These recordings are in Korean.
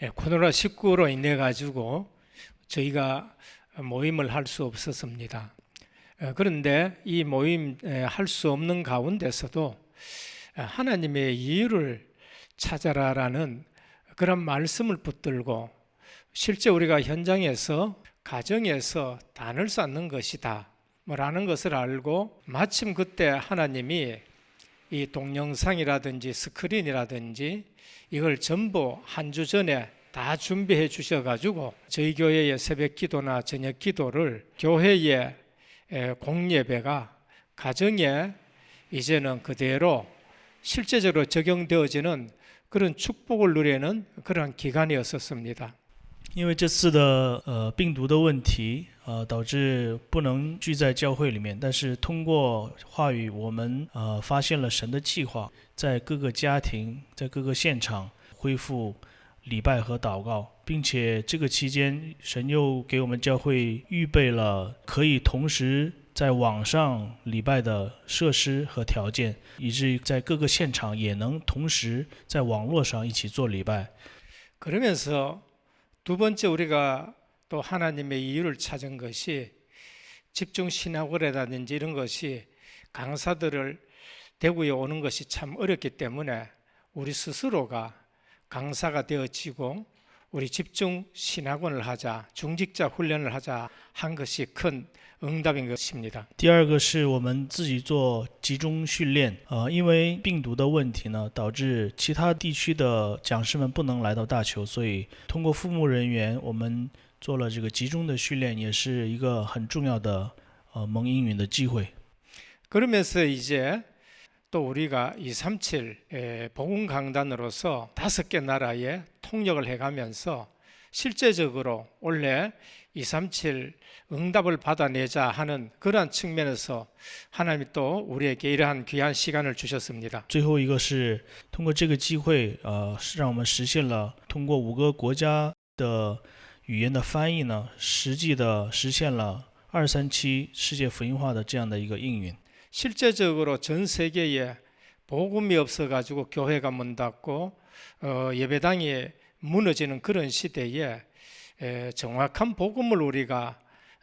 코로나19로 인해 가지고 저희가 모임을 할 수 없었습니다. 그런데 이 모임 할 수 없는 가운데서도 하나님의 이유를 찾아라라는 그런 말씀을 붙들고 실제 우리가 현장에서 가정에서 단을 쌓는 것이다 라는 것을 알고 마침 그때 하나님이 이 동영상이라든지 스크린이라든지 이걸 전부 한 주 전에 다 준비해 주셔가지고 저희 교회의 새벽 기도나 저녁 기도를 교회의 공예배가 가정에 이제는 그대로 실제적으로 적용되어지는 그런 축복을 누리는 그런 기간이었었습니다. 因为这次的病毒的问题，导致不能聚在教会里面，但是通过话语，我们发现了神的计划，在各个家庭，在各个现场恢复礼拜和祷告，并且这个期间，神又给我们教会预备了可以同时在网上礼拜的设施和条件，以至于在各个现场也能同时在网络上一起做礼拜。 그러면서 두 번째 우리가 또 하나님의 이유를 찾은 것이 집중신학원이라든지 이런 것이 강사들을 대구에 오는 것이 참 어렵기 때문에 우리 스스로가 강사가 되어지고 우리 집중신학원을 하자, 중직자 훈련을 하자 한 것이 큰 응답인 것입니다. 第二个是我们自己做集中训练，因为病毒的问题呢，导致其他地区的讲师们不能来到大邱，所以通过副牧人员，我们做了这个集中的训练，也是一个很重要的蒙应允的机会。 그러면서 이제 또 우리가 237 복음 강단으로서 5개 나라에 통역을 해가면서 실제적으로 원래 237 응답을 받아내자 하는 그러한 측면에서 하나님이 또 우리에게 이러한 귀한 시간을 주셨습니다. 最后一个是通过这个机会，让我们实现了通过5个国家的语言的翻译呢，实际的实现了237世界福音化的这样的一个应允。 실제적으로 전 세계에 복음이 없어가지고 교회가 문 닫고 예배당이 무너지는 그런 시대에 정확한 복음을 우리가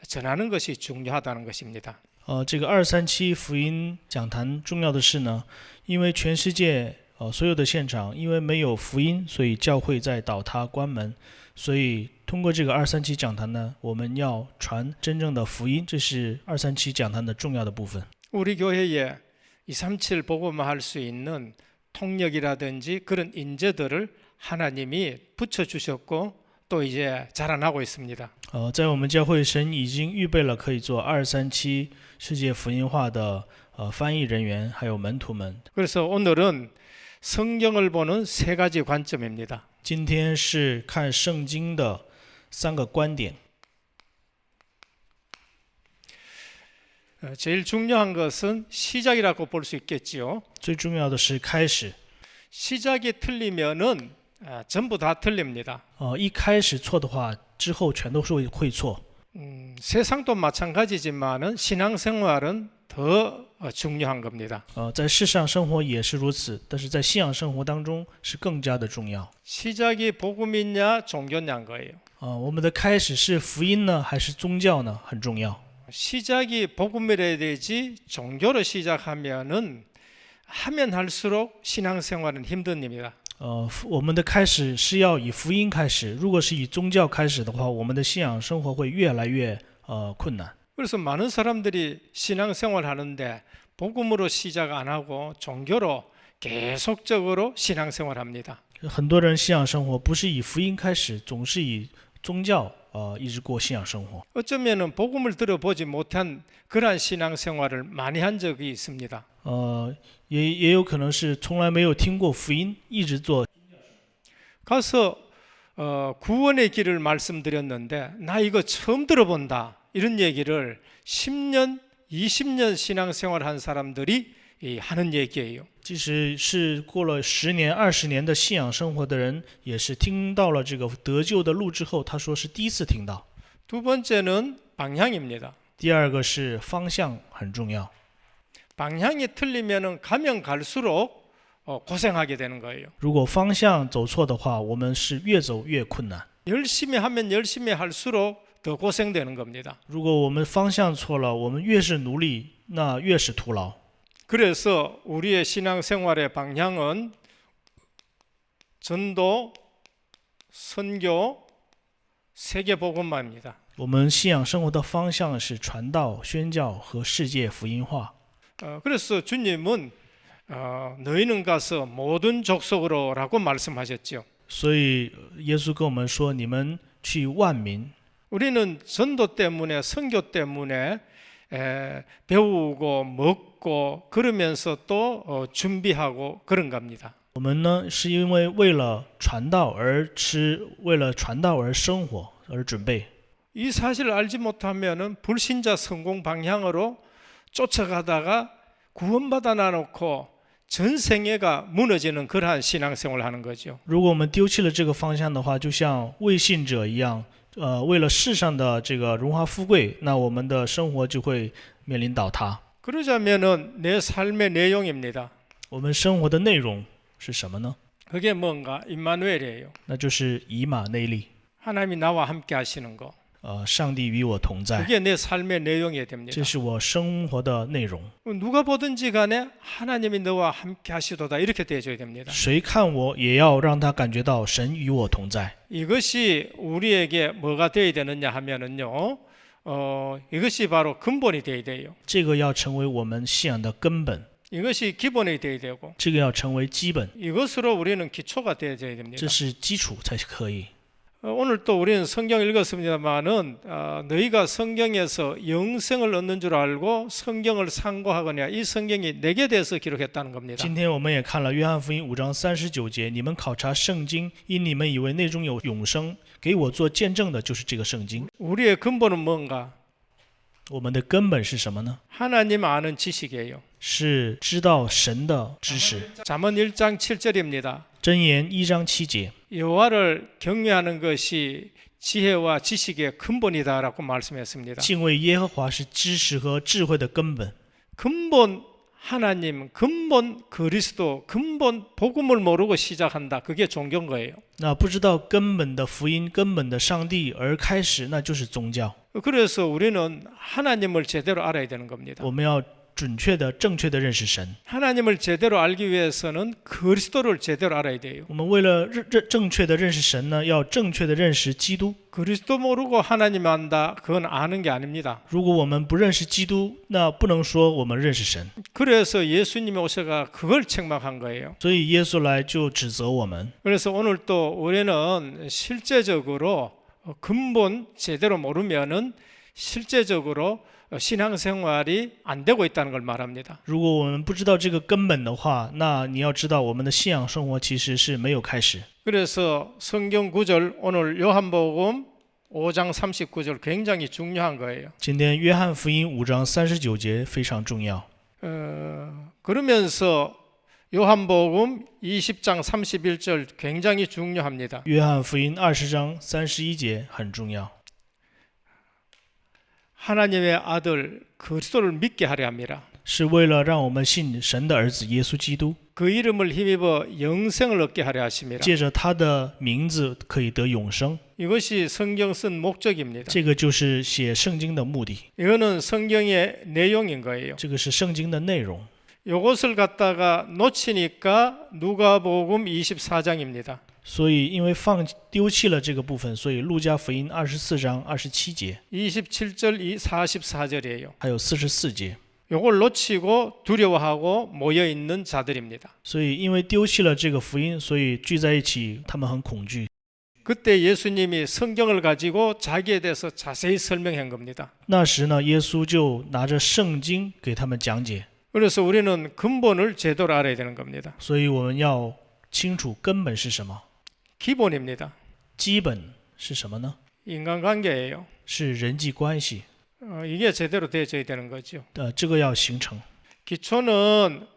전하는 것이 중요하다는 것입니다. 这个237福音讲坛重要的是呢，因为全世界所有的现场因为没有福音，所以教会在倒塌关门，所以通过这个237讲坛呢，我们要传真正的福音，这是237讲坛的重要的部分。 우리 교회에 237 복음화할 수 있는 통역이라든지 그런 인재들을 하나님이 붙여주셨고 또 이제 자라나고 있습니다. 在我们教会，神已经预备了可以做237世界福音化的翻译人员，还有门徒们。 그래서 오늘은 성경을 보는 3가지 관점입니다. 今天是看圣经的3个观点。 제일 중요한 것은 시작이라고 볼 수 있겠지요. 最重要的是开始。 시작이 틀리면은 전부 다 틀립니다. 一开始错的话，之后全都是会错。 세상도 마찬가지지만은 신앙생활은 더 중요한 겁니다. 在世上生活也是如此，但是在信仰生活当中是更加的重要。 시작이 복음이냐 종교냐인 거예요. 我们的开始是福音呢，还是宗教呢？很重要。 시작이 복음이라 되지 종교로 시작하면은 하면 할수록 신앙생활은 힘든 일입니다. 我们的开始是要以福音开始，如果是以宗教开始的话，我们的信仰生活会越来越困难。 그래서 많은 사람들이 신앙생활 하는데 복음으로 시작 안 하고 종교로 계속적으로 신앙생활 합니다. 很多人信仰生活不是以福音开始，总是以宗教一直过信仰生活。 어쩌면은 복음을 들어보지 못한 그러한 신앙생활을 많이 한 적이 있습니다. 也有可能是从来没有听过福音，一直做。 가서 구원의 길을 말씀드렸는데 나 이거 처음 들어본다 이런 얘기를 10년, 20년 신앙생활 한 사람들이 하는 얘기예요. 即使是过了10年、20年的信仰生活的人，也是听到了这个得救的路之后，他说是第一次听到。 두 번째는 방향입니다. 第二个是方向很重要。 방향이 틀리면 가면 갈수록 고생하게 되는 거예요. 如果方向走错的话，我们是越走越困难。 열심히 하면 열심히 할수록 더 고생되는 겁니다. 如果我们方向错了，我们越是努力，那越是徒劳。 그래서 우리의 신앙생활의 방향은 전도, 선교, 세계복음화입니다. 我们信仰生活的方向是传道、宣教和世界福音化。 그래서 주님은 너희는 가서 모든 족속으로라고 말씀하셨죠. 所以耶稣跟我们说：“你们去万民。” 우리는 전도 때문에 선교 때문에 배우고 먹고 그러면서 또 준비하고 그런 겁니다. 我们呢，是因为为了传道而吃，为了传道而生活而准备。 이 사실을 알지 못하면은 불신자 성공 방향으로 쫓아가다가 구원받아 놔놓고 전생애가 무너지는 그러한 신앙생활을 하는 거죠. 如果我们丢弃了这个方向的话，就像未信者一样，为了世上的这个荣华富贵，那我们的生活就会面临倒塌。 그러자면은 내 삶의 내용입니다. 我们生活的内容是什么呢？ 그게 뭔가 임마누엘이에요. 那就是以马内利， 하나님이 나와 함께 하시는 거. 上帝与我同在， 그게 내 삶의 내용이 됩니다. 这是我生活的内容。 누가 보든지 간에 하나님이 너와 함께 하시도다 이렇게 되어줘야 됩니다. 谁看我，也要让他感觉到神与我同在。 이것이 우리에게 뭐가 되어야 되느냐 하면은요, 이것이 바로 근본이 되어야 돼요. 这个要成为我们信仰的根本， 이것이 기본이 되어야 되고, 这个要成为基本， 이것으로 우리는 기초가 되어야 됩니다. 这是基础才可以。 오늘 또 우리는 성경 읽었습니다만은 너희가 성경에서 영생을 얻는 줄 알고 성경을 상고하거냐 이 성경이 내게 대해서 기록했다는 겁니다. 今天我们也看了约翰福音5章39节，你们考察圣经，因你们以为内中有永生，给我做见证的就是这个圣经。 우리의 근본은 뭔가? 我们的根本是什么呢？ 하나님 아는 지식이에요. 是知道神的知识。 잠언 1장 7절입니다. 箴言1章7节， 여호와를 경외하는 것이 지혜와 지식의 근본이다라고 말씀했습니다. 敬畏耶和华是知识和智慧的根本。 근본 하나님, 근본 그리스도, 근본 복음을 모르고 시작한다. 그게 종교인 거예요. 那不知道根本的福音、根本的上帝而开始，那就是宗教。 그래서 우리는 하나님을 제대로 알아야 되는 겁니다. 我们要准确的、正确的认识神。 하나님을 제대로 알기 위해서는 그리스도를 제대로 알아야 돼요. 我们为了正确的认识神呢，要正确的认识基督。 그리스도 모르고 하나님 안다. 그건 아는 게 아닙니다. 如果我们不认识基督，那不能说我们认识神。 그래서 예수님이 오셔가 그걸 책망한 거예요. 所以耶稣来就指责我们。 그래서 오늘 또 우리는 실제적으로 근본 제대로 모르면은 실제적으로 신앙생활이 안 되고 있다는 걸 말합니다. 如果我们不知道这个根本的话，那你要知道我们的信仰生活其实是没有开始。 그래서 성경 구절 오늘 요한복음 5장 39절 굉장히 중요한 거예요. 今天约翰福音5章39节非常重要。 그러면서 요한복음 20장 31절 굉장히 중요합니다. 约翰福音20章31节很重要。 하나님의 아들 그리스도를 믿게 하려 합니다. 是为了让我们信神的儿子耶稣基督， 그 이름을 힘입어 영생을 얻게 하려 하십니다. 借着他的名字可以得永生。 이것이 성경 쓴 목적입니다. 这个就是写圣经的目的， 이거는 성경의 내용인 거예요. 这个是圣经的内容。 이것을 갖다가 놓치니까 누가복음 24장입니다. 所以因为丢弃了这个部分，所以路加福音24章27节 27절 44절이에요. 还有44节。 이걸 놓치고 두려워하고 모여 있는 자들입니다. 所以因为丢弃了这个福音，所以聚在一起，他们很恐惧。 그때 예수님이 성경을 가지고 자기에 대해서 자세히 설명한 겁니다. 那时呢，耶稣就拿着圣经给他们讲解。 그래서 우리는 근본을 제대로 알아야 되는 겁니다. 所以我们要清楚根本是什么， 기본입니다. 基本是什么呢？ 인간관계예요. 是人际关系。 이게 제대로 되어져야 되는 거죠. 这个要形成。 기초는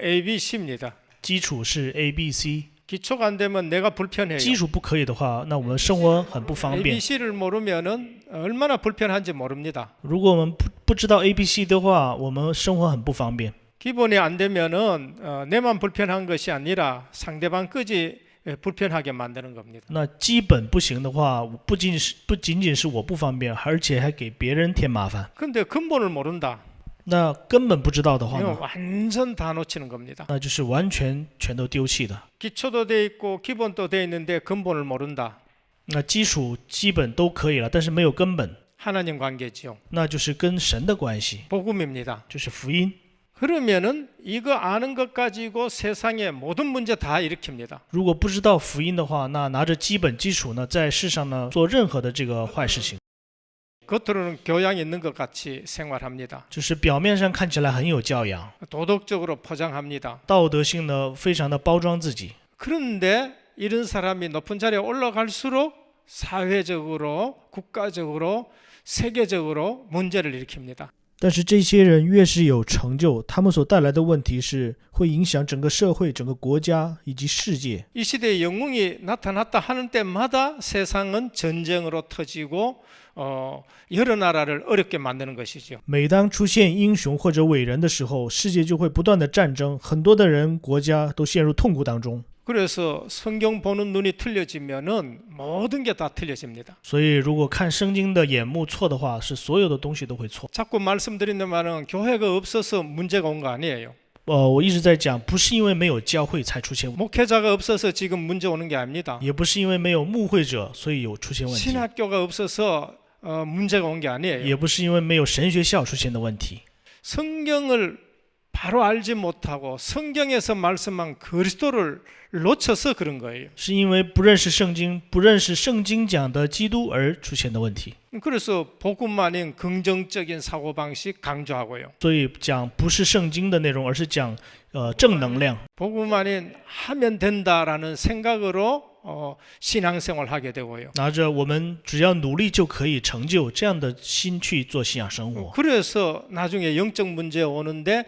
ABC입니다. 基础是 A、B、C， 기초가 안 되면 내가 불편해요. 基础不可以的话，那我们生活很不方便。 ABC를 모르면은 얼마나 불편한지 모릅니다. 如果我们不知道 A、B、C 的话，我们生活很不方便。 기본이 안 되면은 내만 불편한 것이 아니라 상대방까지 불편하게 만드는 겁니다. 那基本不行的话，不仅仅是我不方便，而且还给别人添麻烦。 근데 근본을 모른다. 那根本不知道的话 이건 呢， 완전 다 놓치는 겁니다. 那就是完全全都丢弃的。 기초도 돼 있고 기본도 돼 있는데 근본을 모른다. 那基础基本都可以了，但是没有根本， 하나님 관계지요. 那就是跟神的关系， 복음입니다. 就是福音。 그러면은 이거 아는 것 가지고 세상의 모든 문제 다 일으킵니다. 如果不知道福音的话，那拿着基本基础呢，在世上呢做任何的这个坏事情， 겉으로는 교양이 있는 것 같이 생활합니다. 就是表面上看起来很有教养， 도덕적으로 포장합니다. 道德性呢非常的包装自己。 그런데 이런 사람이 높은 자리에 올라갈수록 사회적으로, 국가적으로, 세계적으로 문제를 일으킵니다. 但是这些人越是有成就，他们所带来的问题是会影响整个社会、整个国家以及世界。 이 시대에 영웅이 나타났다 하는 때마다 세상은 전쟁으로 터지고 여러 나라를 어렵게 만드는 것이죠. 每当出现英雄或者伟人的时候，世界就会不断的战争，很多的人、国家都陷入痛苦当中。 그래서 성경 보는 눈이 틀려지면은 모든 게 다 틀려집니다. 所以，如果看圣经的眼目错的话，是所有的东西都会错。 자꾸 말씀드리는 말은 교회가 없어서 문제가 온 거 아니에요. 我一直在讲，不是因为没有教会才出现， 목회자가 없어서 지금 문제 오는 게 아닙니다. 也不是因为没有牧会者所以有出现问题， 신학교가 없어서 문제가 온 게 아니에요. 也不是因为没有神学校出现的问题。 성경을 바로 알지 못하고 성경에서 말씀한 그리스도를 놓쳐서 그런 거예요. 是因为不认识圣经，不认识圣经讲的基督而出现的问题。 그래서 복음 아닌 긍정적인 사고방식 강조하고요. 所以讲不是圣经的内容，而是讲正能量。 복음 아닌 하면 된다라는 생각으로 신앙생활 하게 되고요. 拿着我们只要努力就可以成就这样的心去做信仰生活。 그래서 나중에 영적 문제 오는데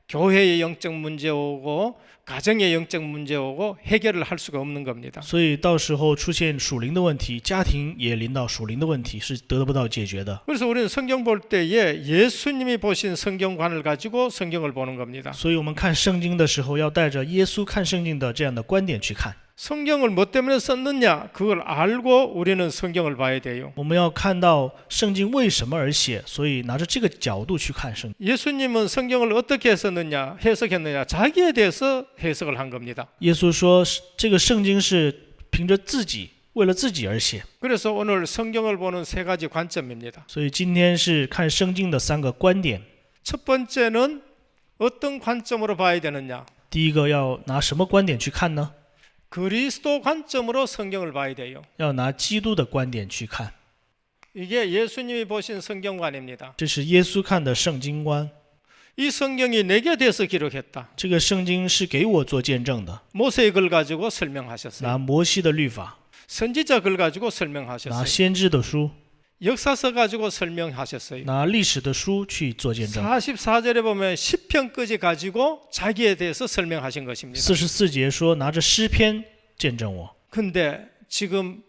교회의 영적 문제 오고 가정의 영적 문제 오고 해결을 할 수가 없는 겁니다. 所以到时候出现属灵的问题，家庭也临到属灵的问题，是得不到解决的。 그래서 우리는 성경 볼 때에 예수님이 보신 성경관을 가지고 성경을 보는 겁니다. 所以我们看圣经的时候，要带着耶稣看圣经的这样的观点去看。 성경을 뭐 때문에 썼느냐 그걸 알고 우리는 성경을 봐야 돼요. 我们要看到圣经为什么而写，所以拿着这个角度去看圣经。 예수님은 성경을 어떻게 썼느냐 해석했느냐 자기에 대해서 해석을 한 겁니다. 耶稣说，这个圣经是凭着自己，为了自己而写。 그래서 오늘 성경을 보는 세 가지 관점입니다. 所以今天是看圣经的3个观点。 첫 번째는 어떤 관점으로 봐야 되느냐? 第一个要拿什么观点去看呢？ 그리스도 관점으로 성경을 봐야 돼요. 要拿基督的观点去看， 이게 예수님이 보신 성경관입니다. 这是耶稣看的圣经观。 이 성경이 내게 대해서 기록했다. 这个圣经是给我做见证的， 모세의 글 가지고 설명하셨어요. 拿摩西的律法， 선지자 글 가지고 拿 설명하셨어요. 先知的书， 역사서 가지고 설명하셨어요. 拿历史的书去做见证。 44절에 보면 시편까지 가지고 자기에 대해서 설명하신 것입니다. 44节说，拿着诗篇见证我。 근데 지금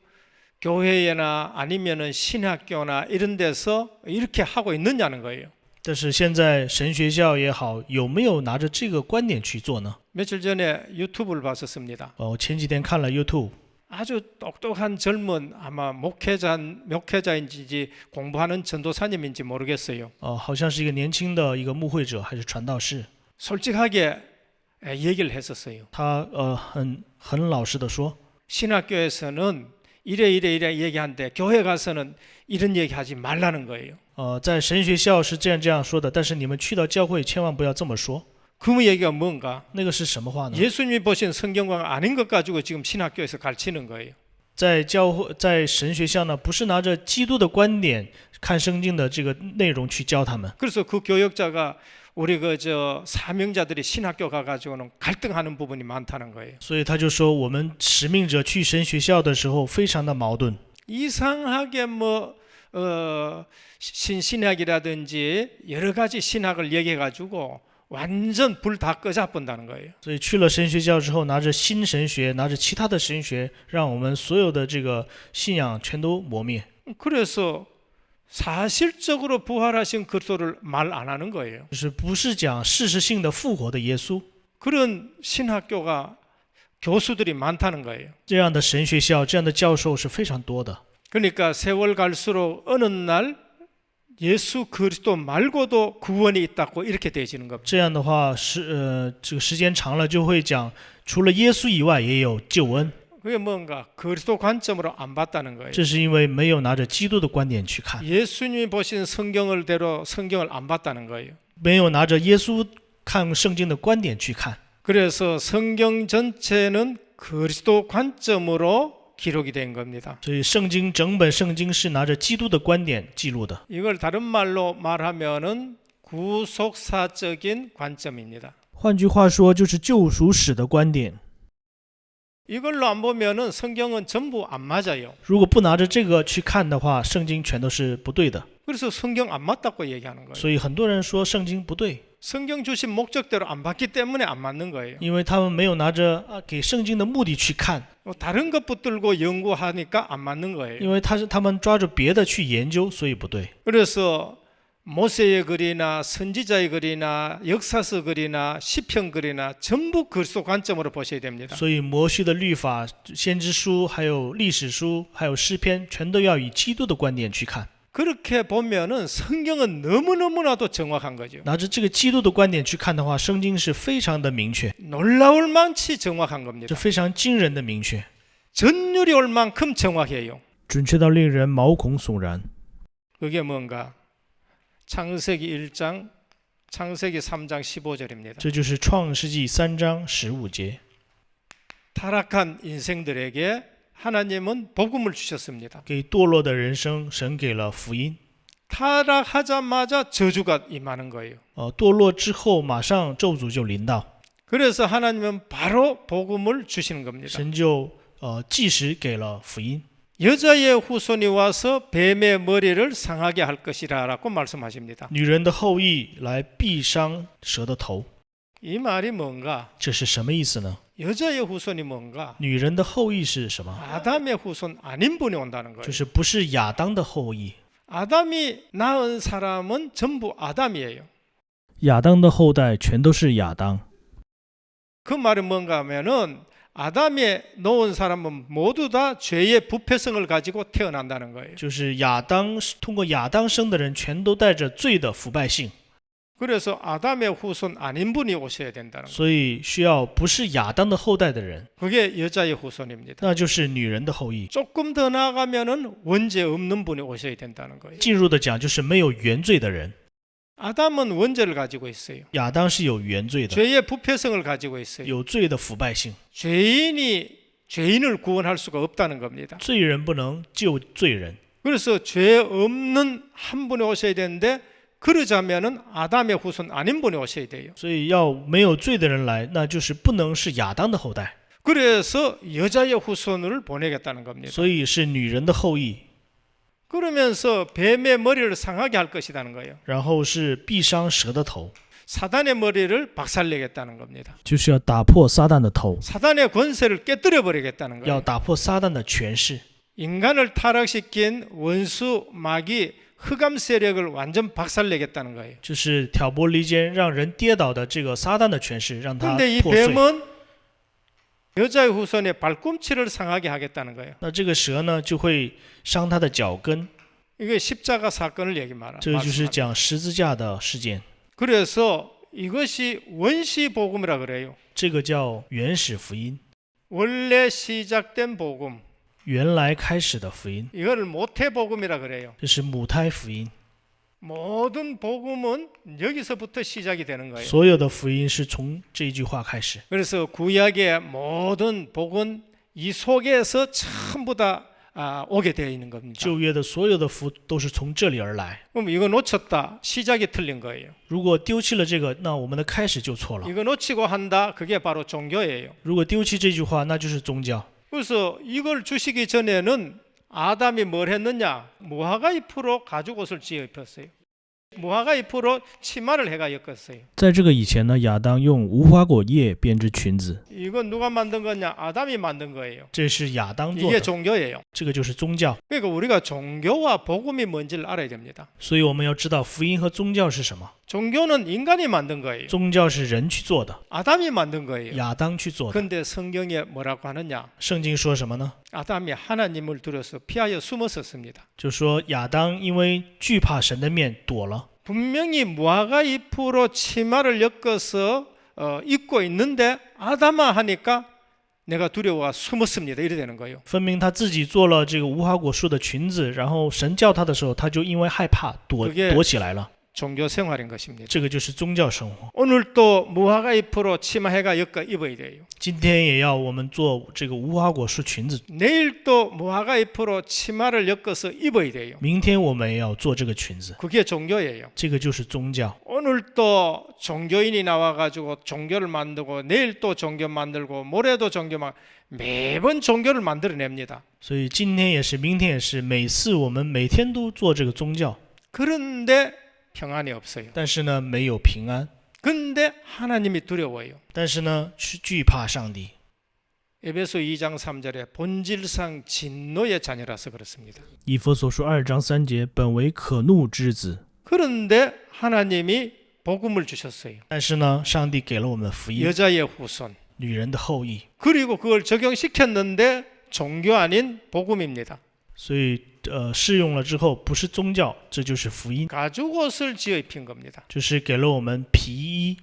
교회나 아니면은 신학교나 이런 데서 이렇게 하고 있느냐는 거예요. 但是现在神学校也好，有没有拿着这个观点去做呢？ 며칠 전에 유튜브를 봤었습니다. 我前几天看了 YouTube， 아주 똑똑한 젊은 아마 목회자인지 공부하는 전도사님인지 모르겠어요. 好像是一个年轻的一个牧会者还是传道士， 솔직하게 얘기를 했었어요. 他很老实的说， 신학교에서는 이래 얘기하는데 교회 가서는 이런 얘기하지 말라는 거예요. 在神学校是这样说的，但是你们去到教会千万不要这么说。 그 얘기가 뭔가? 那个是什么话呢？ 예수님이 보신 성경과 아닌 것 가지고 지금 신학교에서 가르치는 거예요. 在神学校呢，不是拿着基督的观点看圣经的这个内容去教他们。 그래서 그 교역자가 우리 사명자들이 신학교 가가지고는 갈등하는 부분이 많다는 거예요. 所以他就说，我们使命者去神学校的时候非常的矛盾。 이상하게 신신학이라든지 여러 가지 신학을 얘기해가지고 완전 불 다 꺼잡는다는 거예요. 所以去了神学校之后，拿着新神学，拿着其他的神学，让我们所有的这个信仰全都磨灭。 그래서 사실적으로 부활하신 그리스도를 말 안 하는 거예요. 就是不是讲事实性的复活的耶稣。 그런 신학교가 교수들이 많다는 거예요. 这样的神学校，这样的教授是非常多的。 그러니까 세월 갈수록 어느 날 예수 그리스도 말고도 구원이 있다고 이렇게 되어지는 겁니다. 这样的话这个时间长了就会讲，除了耶稣以外也有救恩。 그게 뭔가 그리스도 관점으로 안 봤다는 거예요. 这是因为没有拿着基督的观点去看， 예수님이 보신 성경을대로 성경을 안 봤다는 거예요. 没有拿着耶稣看圣经的观点去看， 그래서 성경 전체는 그리스도 관점으로 기록이 된 겁니다. 所以整本圣经是拿着基督的观点记录的。 이걸 다른 말로 말하면은 구속사적인 관점입니다. 换句话说，就是救赎史的观点。 이걸로 안 보면은 성경은 전부 안 맞아요. 如果不拿着这个去看的话，圣经全都是不对的。 그래서 성경 안 맞다고 얘기하는 거예요. 所以很多人说圣经不对， 성경 주신 목적대로 안 봤기 때문에 안 맞는 거예요. 因为他们没有拿着给圣经的目的去看， 다른 것 붙들고 연구하니까 안 맞는 거예요. 因为他们抓着别的去研究，所以不对。 그래서 모세의 글이나 선지자의 글이나 역사서 글이나 시편 글이나 전부 그리스도 관점으로 보셔야 됩니다. 所以摩西的律法、先知书、还有历史书、还有诗篇，全都要以基督的观点去看。 그렇게 보면은 성경은 너무너무나도 정확한 거죠. 拿着这个基督的观点去看的话，圣经是非常的明确， 놀라울 만치 정확한 这 겁니다. 非常惊人的明确， 전율이 올 만큼 정확해요. 准确到令人毛孔悚然。 그게 뭔가 창세기 1장, 창세기 3장 15절입니다. 这就是创世纪3章15节。 타락한 인생들에게 하나님은 복음을 주셨습니다. 给堕落的人生，神给了福音。 타락하자마자 저주가 임하는 거예요. 堕落之后，马上咒诅就临到， 그래서 하나님은 바로 복음을 주시는 겁니다. 神就即时给了福音。 여자의 후손이 와서 뱀의 머리를 상하게 할 것이라고 말씀하십니다. 女人的后裔来必伤蛇的头， 이 말이 뭔가? 这是什么意思呢？ 여자의 후손이 뭔가? 女人的后裔是什么？ 아담의 후손 아닌 분이 온다는 就 거예요. 是不是亚当的后裔。 아담이 낳은 사람은 전부 아담이에요. 亚当的后代全都是亚当。 그 말은 뭔가 하면은 아담에 놓은 사람은 모두 다 죄의 부패성을 가지고 태어난다는 거예요. 就是亚当通过亚当生的人，全都带着罪的腐败性， 그래서 아담의 후손 아닌 분이 오셔야 된다는 거예요. 所以需要不是亚当的后代的人， 그게 여자의 후손입니다. 那就是女人的后裔。 조금 더 나아가면은 원죄 없는 분이 오셔야 된다는 거예요. 进入的讲就是没有原罪的人， 아담은 원죄를 가지고 있어요. 亚当是有原罪的， 죄의 부패성을 가지고 있어요. 有罪的腐败性， 죄인이 죄인을 구원할 수가 없다는 겁니다. 罪人不能救罪人。 그래서 죄 없는 한 분이 오셔야 되는데 그러자면은 아담의 후손 아닌 분이 오셔야 돼요. 所以要没有罪的人来，那就是不能是亚当的后代， 그래서 여자의 후손을 보내겠다는 겁니다. 所以是女人的后裔， 그러면서 뱀의 머리를 상하게 할 것이라는 거예요. 然后是必伤蛇的头， 사단의 머리를 박살내겠다는 겁니다. 就是要打破撒旦的头， 사단의 권세를 깨뜨려 버리겠다는 要 거예요. 打破撒旦的权势， 인간을 타락시킨 원수 마귀 흑암 세력을 완전 박살내겠다는 거예요. 就是挑拨离间，让人跌倒的这个撒旦的权势，让它 그런데 이 破碎。 뱀은 여자의 후손의 발꿈치를 상하게 하겠다는 거예요. 那这个蛇呢，就会伤他的脚跟， 이게 십자가 사건을 얘기 말합니다. 这个就是讲十字架的事件， 그래서 이것이 원시 복음이라 그래요. 这个叫原始福音， 원래 시작된 복음. 原来开始的福音， 이거를 모태 복음이라 그래요. 这是母胎福音。 모든 복음은 여기서부터 시작이 되는 거예요. 所有的福音是从这一句话开始， 그래서 구약의 모든 복은 이 속에서 전부 다 오게 되어 있는 겁니다. 旧约的所有的福都是从这里而来。 그럼 이거 놓쳤다. 시작이 틀린 거예요. 如果丢弃了这个，那我们的开始就错了。 이거 놓치고 한다. 그게 바로 종교예요. 如果丢弃这句话，那就是宗教。 그래서 이걸 주시기 전에는 아담이 뭘 했느냐? 무화과 잎으로 가죽 옷을 지어 입혔어요. 무화과 잎으로 치마를 해가 엮었어요. 在这个以前呢，亚当用无花果叶编织裙子， 이건 누가 만든 거냐? 아담이 만든 거예요. 这是亚当做 이게 的， 종교예요. 这个就是宗教。 그러니까 우리가 종교와 복음이 뭔지를 알아야 됩니다. 所以我们要知道福音和宗教是什么。 종교는 인간이 만든 거예요. 宗教是人去做的， 아담이 만든 거예요. 亚当去做的。 근데 성경에 뭐라고 하느냐? 圣经说什么呢？ 아담이 하나님을 두려서 피하여 숨었었습니다. 就说亚当因为惧怕神的面躲了。 분명히 무화과 잎으로 치마를 엮어서 입고 있는데 아담아 하니까 내가 두려워 숨었습니다. 이래 되는 거예요. 分明他自己做了这个无花果树的裙子，然后神叫他的时候，他就因为害怕躲 그게 躲起来了。 종교 생활인 것입니다. 这个就是宗教生活。 오늘도 무화과 잎으로 치마해가 엮어 입어야 돼요. 今天也要我们做这个无花果树裙子， 내일도 무화과 잎으로 치마를 엮어서 입어야 돼요. 明天我们也要做这个裙子， 그게 종교예요. 这个就是宗教。 오늘도 종교인이 나와가지고 종교를 만들고 내일 또 종교 만들고 모레도 종교 매번 종교를 만들어냅니다. 所以今天也是，明天也是，每次我们每天都做这个宗教， 그런데 평안이 없어요. 但是呢没有平安， 근데 하나님이 두려워요. 但是呢是惧怕上帝。 에베소 2장 3절에 본질상 진노의 자녀라서 그렇습니다. 以弗所书2章3节，本为可怒之子。 그런데 하나님이 복음을 주셨어요. 但是呢，上帝给了我们福音， 여자의 후손. 女人的后裔， 그리고 그걸 적용시켰는데 종교 아닌 복음입니다. 所以试用了之后不是宗教，这就是福音， 가죽옷을 지어 입힌 겁니다. 就是给了我们皮衣。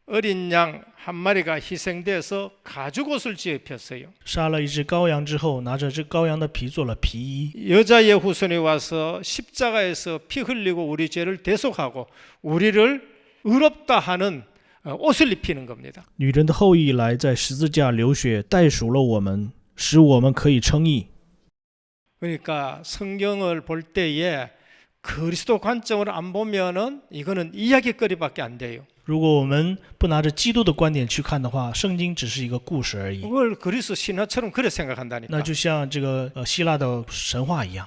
어린 양 한 마리가 희생돼서 가죽옷을 지어 입혔어요. 杀了一只羔羊之后，拿着这羔羊的皮做了皮衣。 여자의 후손이 와서 십자가에서 피 흘리고 우리 죄를 대속하고 우리를 의롭다 하는 옷을 입히는 겁니다. 女人的后裔来在十字架流血，代赎了我们，使我们可以称义。 그러니까 성경을 볼 때에 그리스도 관점으로 안 보면은 이거는 이야기거리밖에 안 돼요. 如果我们不拿着基督的观点去看的话，圣经只是一个故事而已。 그걸 그리스 신화처럼 그래 생각한다니까. 那就像这个希腊的神话一样。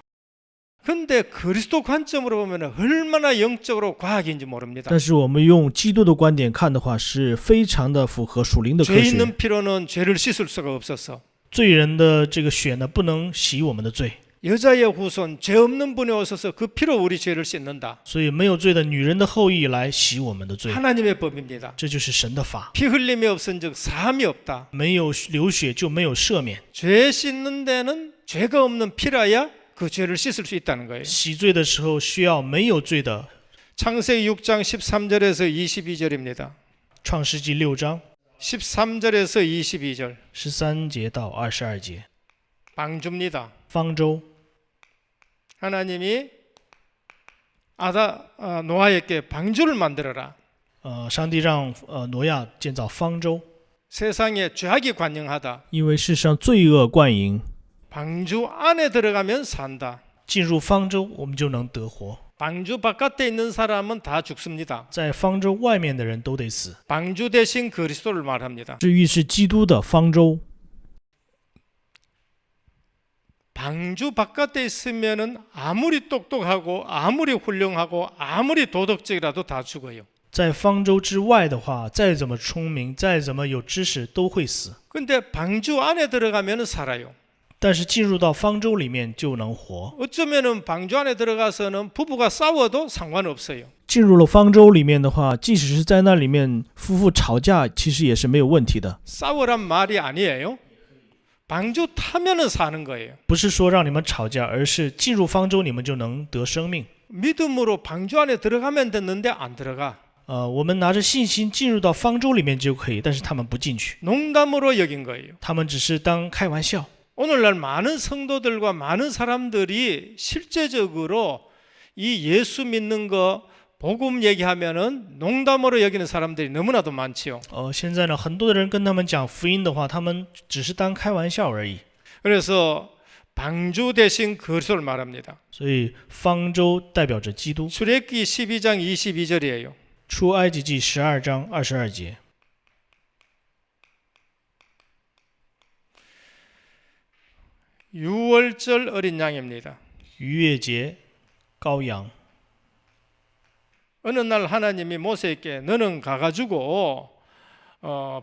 근데 그리스도 관점으로 보면 얼마나 영적으로 과학인지 모릅니다. 但是我们用基督的观点看的话，是非常的符合属灵的科 죄 学。 있는 피로는 죄를 씻을 수가 없어서 罪人的这个血呢，不能洗我们的罪， 여자의 후손 죄 없는 분이 오셔서 그 피로 우리 죄를 씻는다. 所以没有罪的女人的后裔来洗我们的罪， 하나님의 법입니다. 这就是神的法。 피 흘림이 없은즉 사함이 없다. 没有流血就没有赦免， 죄 씻는 데는 죄가 없는 피라야 그 죄를 씻을 수 있다는 거예요. 洗罪的时候需要没有罪的。 창세기 6장 13절에서 22절입니다. 创世纪6章 13절에서 22절 13节到22节， 방주입니다. 方舟。 하나님이 노아에게 방주를 만들어라. 上帝让挪亚建造方舟， 세상에 죄악이 관영하다. 因为世上罪恶贯盈， 방주 안에 들어가면 산다. 进入方舟我们就能得活， 방주 바깥에 있는 사람은 다 죽습니다. 在方舟外面的人都得死。 방주 대신 그리스도를 말합니다. 至于是基督的方舟， 방주 바깥에 있으면은 아무리 똑똑하고 아무리 훌륭하고 아무리 도덕적이라도 다 죽어요. 在方舟之外的话，再怎么聪明，再怎么有知识，都会死。 근데 방주 안에 들어가면은 살아요. 但是进入到方舟里面就能活。 어쩌면은 방주 안에 들어가서는 부부가 싸워도 상관없어요. 进入了方舟里面的话，即使是在那里面夫妇吵架，其实也是没有问题的。 싸우란 말이 아니에요. 방주 타면은 사는 거예요. 不是说让你们吵架，而是进入方舟，你们就能得生命。 믿음으로 방주 안에 들어가면 됐는데 안 들어가. 我们拿着信心进入到方舟里面就可以，但是他们不进去， 농담으로 여긴 거예요. 他们只是当开玩笑。 오늘날 많은 성도들과 많은 사람들이 실제적으로 이 예수 믿는 거 복음 얘기하면은 농담으로 여기는 사람들이 너무나도 많지요. 现在呢，很多的人跟他们讲福音的话，他们只是当开玩笑而已。 그래서 방주 대신 그리스도를 말합니다. 所以方舟代表着基督。 출애굽기 12장 22절이에요. 出埃及记12章22节。 유월절 어린 양입니다. 逾越节羔羊。 어느 날 하나님이 모세에게 너는 가가지고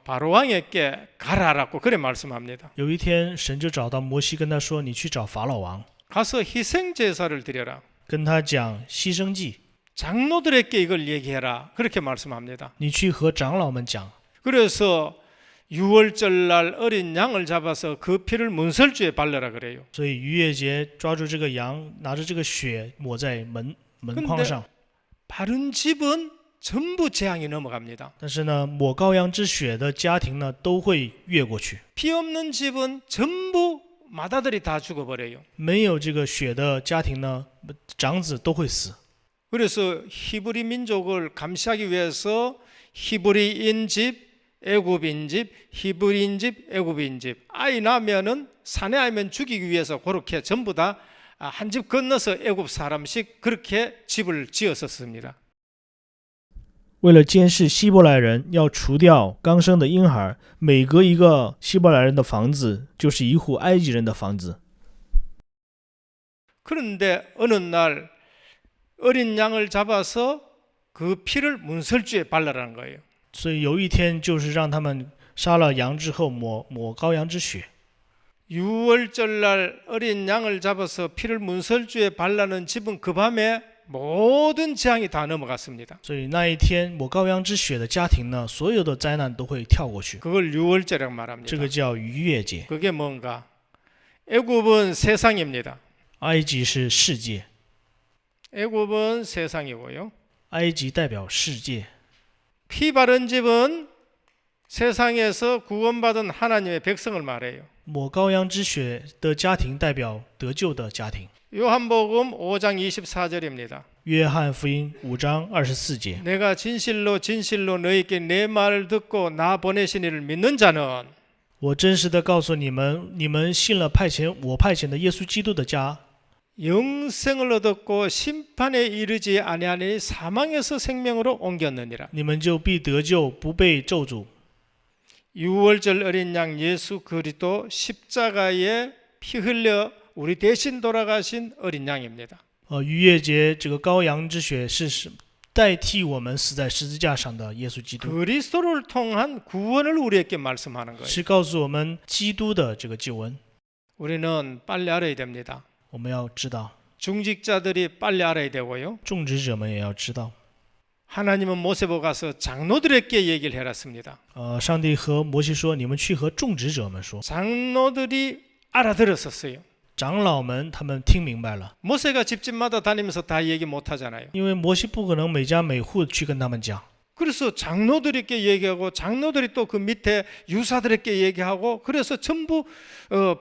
바로 왕에게 가라라고 그래 말씀합니다. 有一天，神就找到摩西，跟他说：“你去找法老王， 가서 희생 제사를 드려라. 跟他讲牺牲祭， 장로들에게 이걸 얘기해라. 그렇게 말씀합니다. 你去和长老们讲。 그래서 유월절 날 어린 양을 잡아서 그 피를 문설주에 발라라 그래요. 所以逾越节抓住这个羊，拿着这个血抹在门框上。 바른 집은 전부 재앙이 넘어갑니다. 但是呢，抹羔羊之血的家庭呢，都会越过去； 피 없는 집은 전부 맏아들이 다 죽어버려요. 没有这个血的家庭呢，长子都会死。 그래서 히브리 민족을 감시하기 위해서 히브리인 집, 애굽인 집, 히브리인 집, 애굽인 집 아이 나면은 사내 아이면 죽이기 위해서 그렇게 전부 다 한 집 건너서 애굽 사람씩 그렇게 집을 지었었습니다. 为了监视希伯来人，要除掉刚生的婴孩，每隔一个希伯来人的房子，就是一户埃及人的房子。 그런데 어느 날 어린 양을 잡아서 그 피를 문설주에 발라라는 거예요. 所以有一天，就是让他们杀了羊之后抹羔羊之血。 유월절 날 어린 양을 잡아서 피를 문설주에 발라는 집은 그 밤에 모든 재앙이 다 넘어갔습니다. 所以那一天抹羔羊之血的家庭呢，所有的灾难都会跳过去。 그걸 유월절이라고 말합니다. 这个叫逾越节。 그게 뭔가? 애굽은 세상입니다. 埃及是世界， 애굽은 세상이고요. 埃及代表世界。 피 바른 집은 세상에서 구원받은 하나님의 백성을 말해요. 抹羔羊之血的家庭代表得救的家庭。 요한복음 5장 24절입니다. 约翰福音5章24节。 내가 진실로 진실로 너희에게 내 말을 듣고 나 보내신 이를 믿는 자는 我真实的告诉你们，你们信了我派遣的耶稣基督的家， 영생을 얻었고 심판에 이르지 아니하니 사망에서 생명으로 옮겼느니라. 你们就必得救，不被咒诅。 유월절 어린 양 예수 그리스도 십자가에 피 흘려 우리 대신 돌아가신 어린 양입니다. 逾越节这个羔羊之血是代替我们死在十字架上的耶稣基督， 그리스도를 통한 구원을 우리에게 말씀하는 거예요. 是告诉我们基督的这个救恩。 우리는 빨리 알아야 됩니다. 我们要知道， 중직자들이 빨리 알아야 되고요. 种植者们也要知道。 하나님은 모세보고 가서 장로들에게 얘기를 해놨습니다. 上帝和摩西说：“你们去和种植者们说。” 장로들이 알아들었었어요. 长老们他们听明白了， 모세가 집집마다 다니면서 다 얘기 못하잖아요. 因为摩西不可能每家每户去跟他们讲， 그래서 장로들에게 얘기하고 장로들이 또 그 밑에 유사들에게 얘기하고 그래서 전부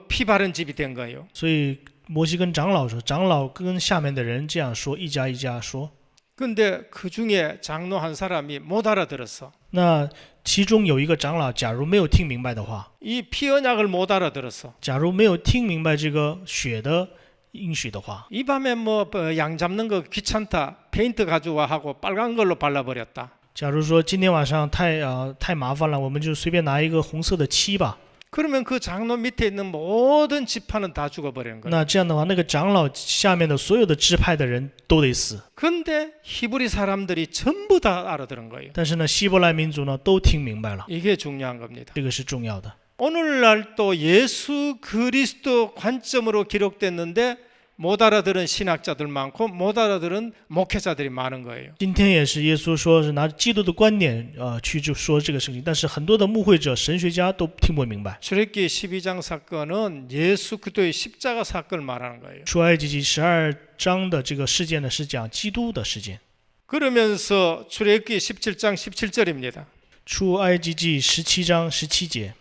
피 바른 집이 된 거예요. 所以摩西跟长老说，长老跟下面的人这样说，一家一家说。 근데 그 중에 장로 한 사람이 못 알아들었어. 那其中有一个长老，假如没有听明白的话， 이 피 언약을 못 알아들었어. 假如没有听明白这个血的应许的话， 이 밤에 뭐 양 잡는 거 귀찮다. 페인트 가져와 하고 빨간 걸로 발라버렸다. 假如说今天晚上太麻烦了，我们就随便拿一个红色的漆吧。 그러면 그 장로 밑에 있는 모든 지파는 다 죽어버리는 거예요. 那这样的话，那个长老下面的所有的支派的人都得死。 근데 히브리 사람들이 전부 다 알아들은 거예요. 但是呢，希伯来民族呢都听明白了， 이게 중요한 겁니다. 这个是重要的。 오늘날 또 예수 그리스도 관점으로 기록됐는데 못 알아들은 신학자들 많고 못 알아들은 목회자들이 많은 거예요. 今天也是耶稣说是拿基督的观点去就说这个事情，但是很多的牧会者、神学家都听不明白。 출애굽기 12장 사건은 예수 그리스도의 십자가 사건을 말하는 거예요. 出埃及记12章的这个事件呢，是讲基督的事件。 그러면서 출애굽기 17장 17절입니다. 出埃及记17章17节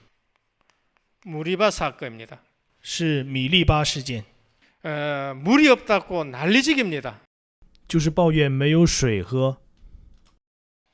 무리바 사건입니다. 是米利巴事件， 물이 없다고 난리직입니다. 就是抱怨没有水喝。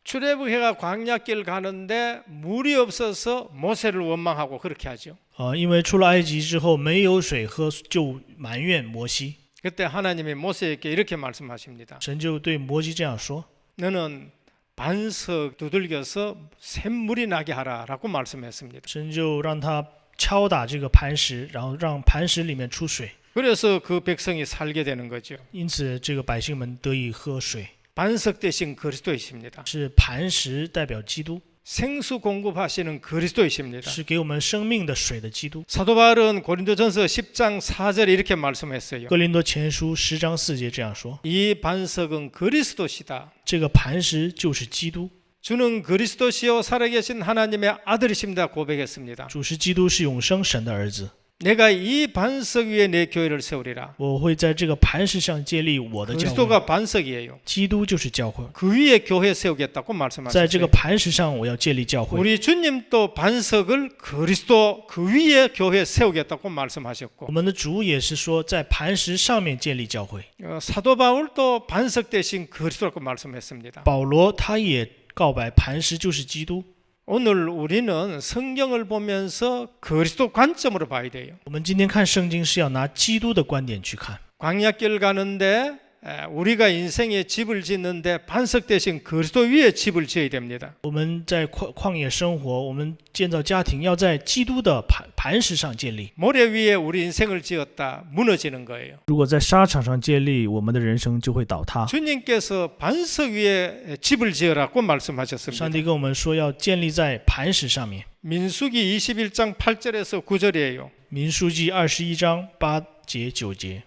출애굽해가 광야길 가는데 물이 없어서 모세를 원망하고 그렇게 하죠. 因为出了埃及之后没有水喝，就埋怨摩西。 그때 하나님이 모세에게 이렇게 말씀하십니다. 神就对摩西这样说： 너는 반석 두들겨서 샘물이 나게 하라라고 말씀했습니다. 神就让他敲打这个磐石，然后让磐石里面出水， 그래서 그 백성이 살게 되는 거죠. 因此这个百姓们得以喝水。 반석 대신 그리스도이십니다. 是磐石代表基督， 생수 공급하시는 그리스도이십니다. 是给我们生命的水的基督。 사도 바울은 고린도전서 10장 4절에 이렇게 말씀했어요. 哥林多前书10章4节这样说： 이 반석은 그리스도시다. 这个磐石就是基督， 주는 그리스도시요 살아계신 하나님의 아들이십니다. 고백했습니다. 主是基督，是永生神的儿子。 내가 이 반석 위에 내 교회를 세우리라. 我会在这个磐石上建立我的教会。 그리스도가 반석이에요. 基督就是教会， 그 위에 교회 세우겠다고 在这个 말씀하셨어요. 磐石上我要建立教会。 우리 주님도 반석을 그리스도 그 위에 교회 세우겠다고 말씀하셨고 我们的主也是说，在磐石上面建立教会。 사도 바울도 반석 대신 그리스도라고 말씀했습니다. 保罗他也告白磐石就是基督。 오늘 우리는 성경을 보면서 그리스도 관점으로 봐야 돼요. 我们今天看圣经是要拿基督的观点去看。 광야길 가는데 우리가 인생의 집을 짓는데 반석 대신 그리스도 위에 집을 지어야 됩니다. 我们在旷野生活，我们建造家庭要在基督的磐石上建立。 모래 위에 우리 인생을 지었다 무너지는 거예요. 如果在沙场上建立，我们的人生就会倒塌。 주님께서 반석 위에 집을 지으라고 上 말씀하셨습니다. 帝跟我们说要建立在磐石上面。 민수기 21장 8절에서 9절이에요. 民数记21章8节9节，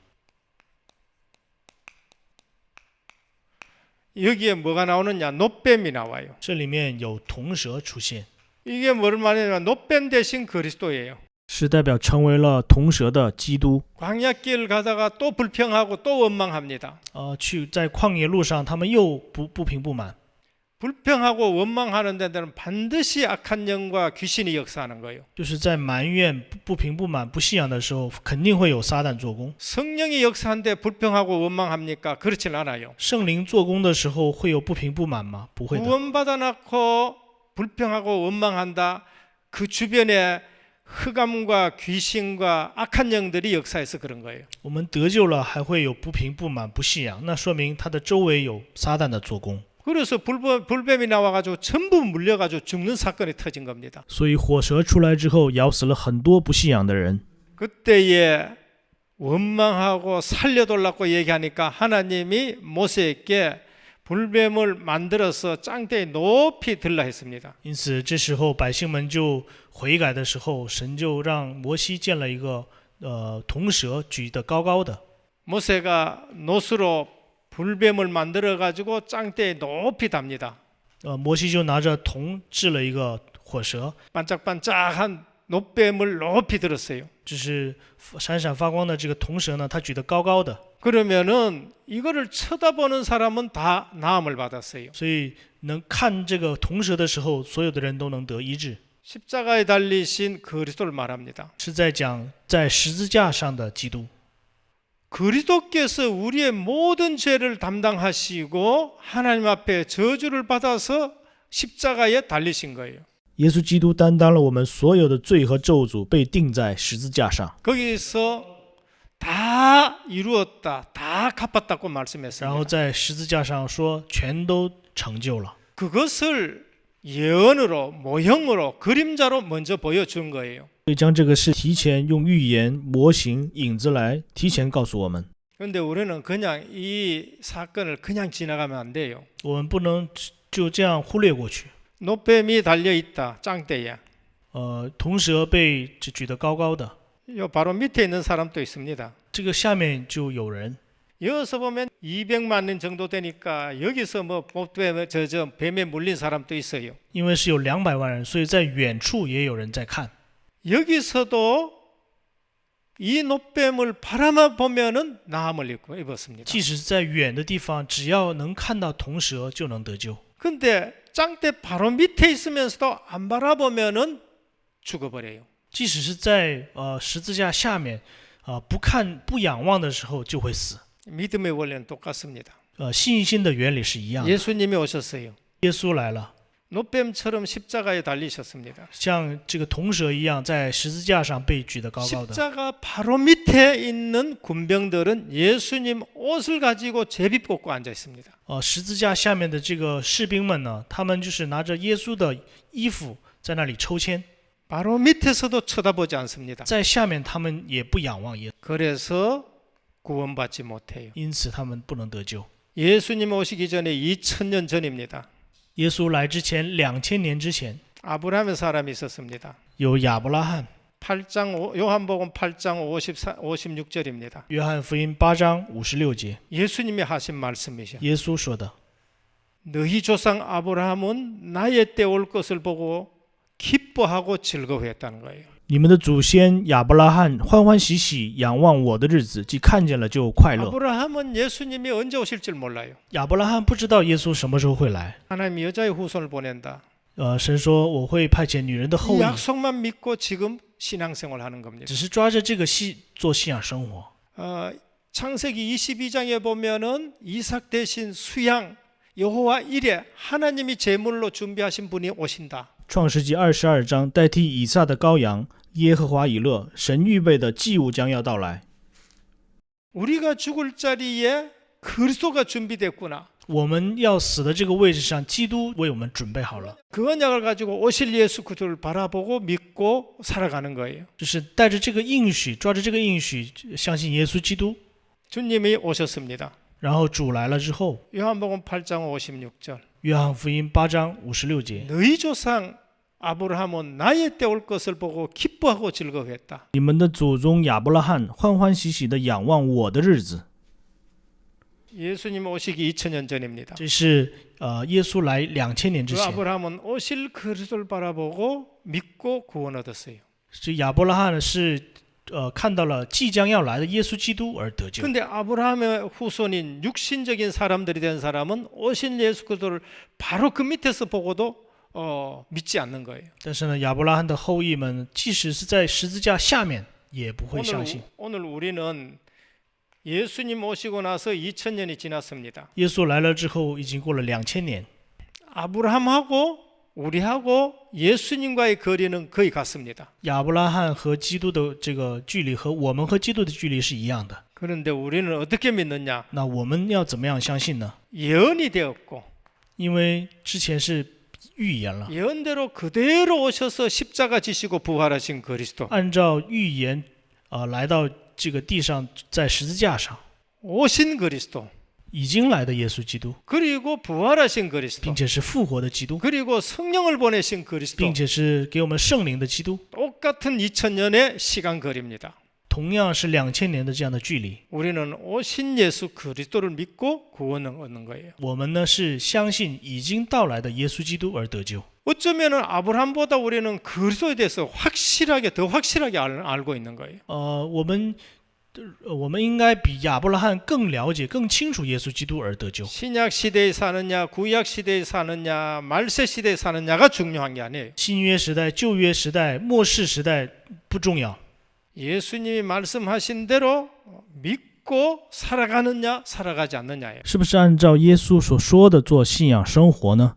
여기에 뭐가 나오느냐? 노뱀이 나와요. 这里面有铜蛇出现。 이게 뭘 말하냐면 노뱀 대신 그리스도예요. 是代表成为了铜蛇的基督。 광야길 가다가 또 불평하고 또 원망합니다. 去在旷野路上，他们又不平不满。 불평하고 원망하는 데는 반드시 악한 영과 귀신이 역사하는 거예요. 就是在埋怨、不平不满、不信仰的时候，肯定会有撒旦做工。 성령이 역사한데 불평하고 원망합니까? 그렇진 않아요. 圣灵做工的时候会有不平不满吗？不会的。 구원받아 놓고 불평하고 원망한다. 그 주변에 흑암과 귀신과 악한 영들이 역사해서 그런 거예요. 我们得救了，还会有不平不满、不信仰，那说明他的周围有撒旦的做工。 그래서 불뱀이 나와가지고 전부 물려가지고 죽는 사건이 터진 겁니다. 所以火蛇出来之后，咬死了很多不信仰的人。 그때에 원망하고 살려달라고 얘기하니까 하나님이 모세에게 불뱀을 만들어서 짱대에 높이 들라 했습니다. 因此，这时候百姓们就悔改的时候，神就让摩西建了一个铜蛇，举得高高的。 모세가 노수로 불뱀을 만들어 가지고 짱대에 높이 답니다. 摩西就拿着铜制了一个火蛇， 반짝반짝한 노뱀을 높이 들었어요. 就是闪闪发光的这个铜蛇呢，他举得高高的， 그러면은 이거를 쳐다보는 사람은 다 나음을 받았어요. 所以能看这个铜蛇的时候，所有的人都能得医治。 십자가에 달리신 그리스도를 말합니다. 是在讲在十字架上的基督。 그리스도께서 우리의 모든 죄를 담당하시고 하나님 앞에 저주를 받아서 십자가에 달리신 거예요. 耶稣基督担当了我们所有的罪和咒诅，被钉在十字架上。 거기서 다 이루었다, 다 갚았다고 然后 말씀했습니다. 在十字架上说全都成就了。 그것을 예언으로, 모형으로, 그림자로 먼저 보여준 거예요. 所以将这个事提前用预言、模型、影子来提前告诉我们。 그런데 우리는 그냥 이 사건을 그냥 지나가면 안 돼요. 我们不能就这样忽略过去。 노뱀이 달려있다, 짱대에. 铜蛇被举得高高的， 요 바로 밑에 있는 사람도 있습니다. 这个下面就有人。 여기서 보면 200만 년 정도 되니까 여기서 뭐 뱀에 물린 사람도 있어요. 因为是有200万人，所以在远处也有人在看。 여기서도 이 노뱀을 바라만 보면은 나음을 입었습니다. 即使是在远的地方，只要能看到铜蛇，就能得救。 근데 짱대 바로 밑에 있으면서도 안 바라보면은 죽어버려요. 即使是在十字架下面，不看不仰望的时候就会死。 믿음의 원리는 똑같습니다. 信心的原理是一样的。 예수님이 오셨어요. 耶稣来了， 노뱀처럼 십자가에 달리셨습니다. 像这个铜蛇一样，在十字架上被举得高高的。 십자가 바로 밑에 있는 군병들은 예수님 옷을 가지고 제비 뽑고 앉아 있습니다. 十字架下面的这个士兵们呢，他们就是拿着耶稣的衣服在那里抽签， 바로 밑에서도 쳐다보지 않습니다. 在下面他们也不仰望耶稣， 그래서 구원받지 못해요. 因此他们不能得救。 예수님 오시기 전에 2000년 전입니다. 耶稣来之前2000年之前， 아브라함의 사람이 있었습니다. 有亚伯拉罕。 요한복음 8장 56절입니다. 约翰福音8章56节， 예수님이 하신 말씀이죠. 耶稣说的： 너희 조상 아브라함은 나의 때 올 것을 보고 기뻐하고 즐거워했다는 거예요. 你们的祖先亚伯拉罕欢欢喜喜仰望我的日子，既看见了就快乐。 아브라함은 예수님이 언제 오실 줄 몰라요. 亚伯拉罕不知道耶稣什么时候会来。 하나님이 여자의 후손을 보낸다. 神说我会派遣女人的后 이 裔， 약속만 믿고 지금 신앙생활 하는 겁니다. 只是抓着这个做信仰生活。 창세기 22장에 보면은 이삭 대신 수양 여호와 이레 하나님이 제물로 준비하신 분이 오신다. 创世纪22章代替以撒的羔羊耶和华以勒，神预备的祭物将要到来。 우리가 죽을 자리에 그리스도가 준비됐구나. 我们要死的这个位置上，基督为我们准备好了， 그 언약을 가지고 오실 예수 그리스도를 바라보고 믿고 살아가는 거예요. 就是带着这个应许，抓着这个应许，相信耶稣基督。 주님이 오셨습니다. 然后主来了之后， 요한복음 8장 56절. 约翰福音8章56节， 너희 조상 아브라함은 나의 때 올 것을 보고 기뻐하고 즐거워했다. 你们的祖宗亚伯拉罕欢欢喜喜的仰望我的日子。 예수님 오시기 2000년 전입니다. 这是耶稣来2000年之 그 前， 아브라함은 오실 그리스도를 바라보고 믿고 구원 얻었어요. 这亚伯拉罕呢是看到了即将要来的耶稣基督而得救。 근데 아브라함의 후손인 육신적인 사람들이 된 사람은 오신 예수 그리스도를 바로 그 밑에서 보고도 믿지 않는 거예요. 但是呢，亚伯拉罕的后裔们，即使是在十字架下面，也不会相信。 오늘 우리는 예수님 오시고 나서 2000년이 지났습니다. 耶稣来了之后，已经过了2000年。 아브라함하고 우리하고 예수님과의 거리는 거의 같습니다. 亚伯拉罕和基督的这个距离和我们和基督的距离是一样的。 그런데 우리는 어떻게 믿느냐? 那我们要怎么样相信呢？ 예언이 되었고 因为之前是预言了， 예언대로 그대로 오셔서 십자가 지시고 부활하신 그리스도. 按照预言来到这个地上，在十字架上 오신 그리스도. 已经来的耶稣基督， 그리고 부활하신 그리스도. 并且是复活的基督， 그리고 성령을 보내신 그리스도. 并且是给我们圣灵的基督， 똑같은 2000년의 시간 거리입니다. 同样是2000年的这样的距离。 우리는 오신 예수 그리스도를 믿고 구원을 얻는 거예요. 我们呢是相信已经到来的耶稣基督而得救。 어쩌면 아브라함보다 우리는 그리스도에 대해서 더 확실하게 알고 있는 거예요. 我们应该比亚伯拉罕更了解、更清楚耶稣基督而得救。 신약 시대에 사느냐, 구약 시대에 사느냐, 말세 시대에 사느냐가 중요한 게 아니에요. 新约时代、旧约时代、末世时代不重要， 예수님이 말씀하신 대로 믿고 살아가느냐, 살아가지 않느냐예요. 是不是按照耶稣所说的做信仰生活呢？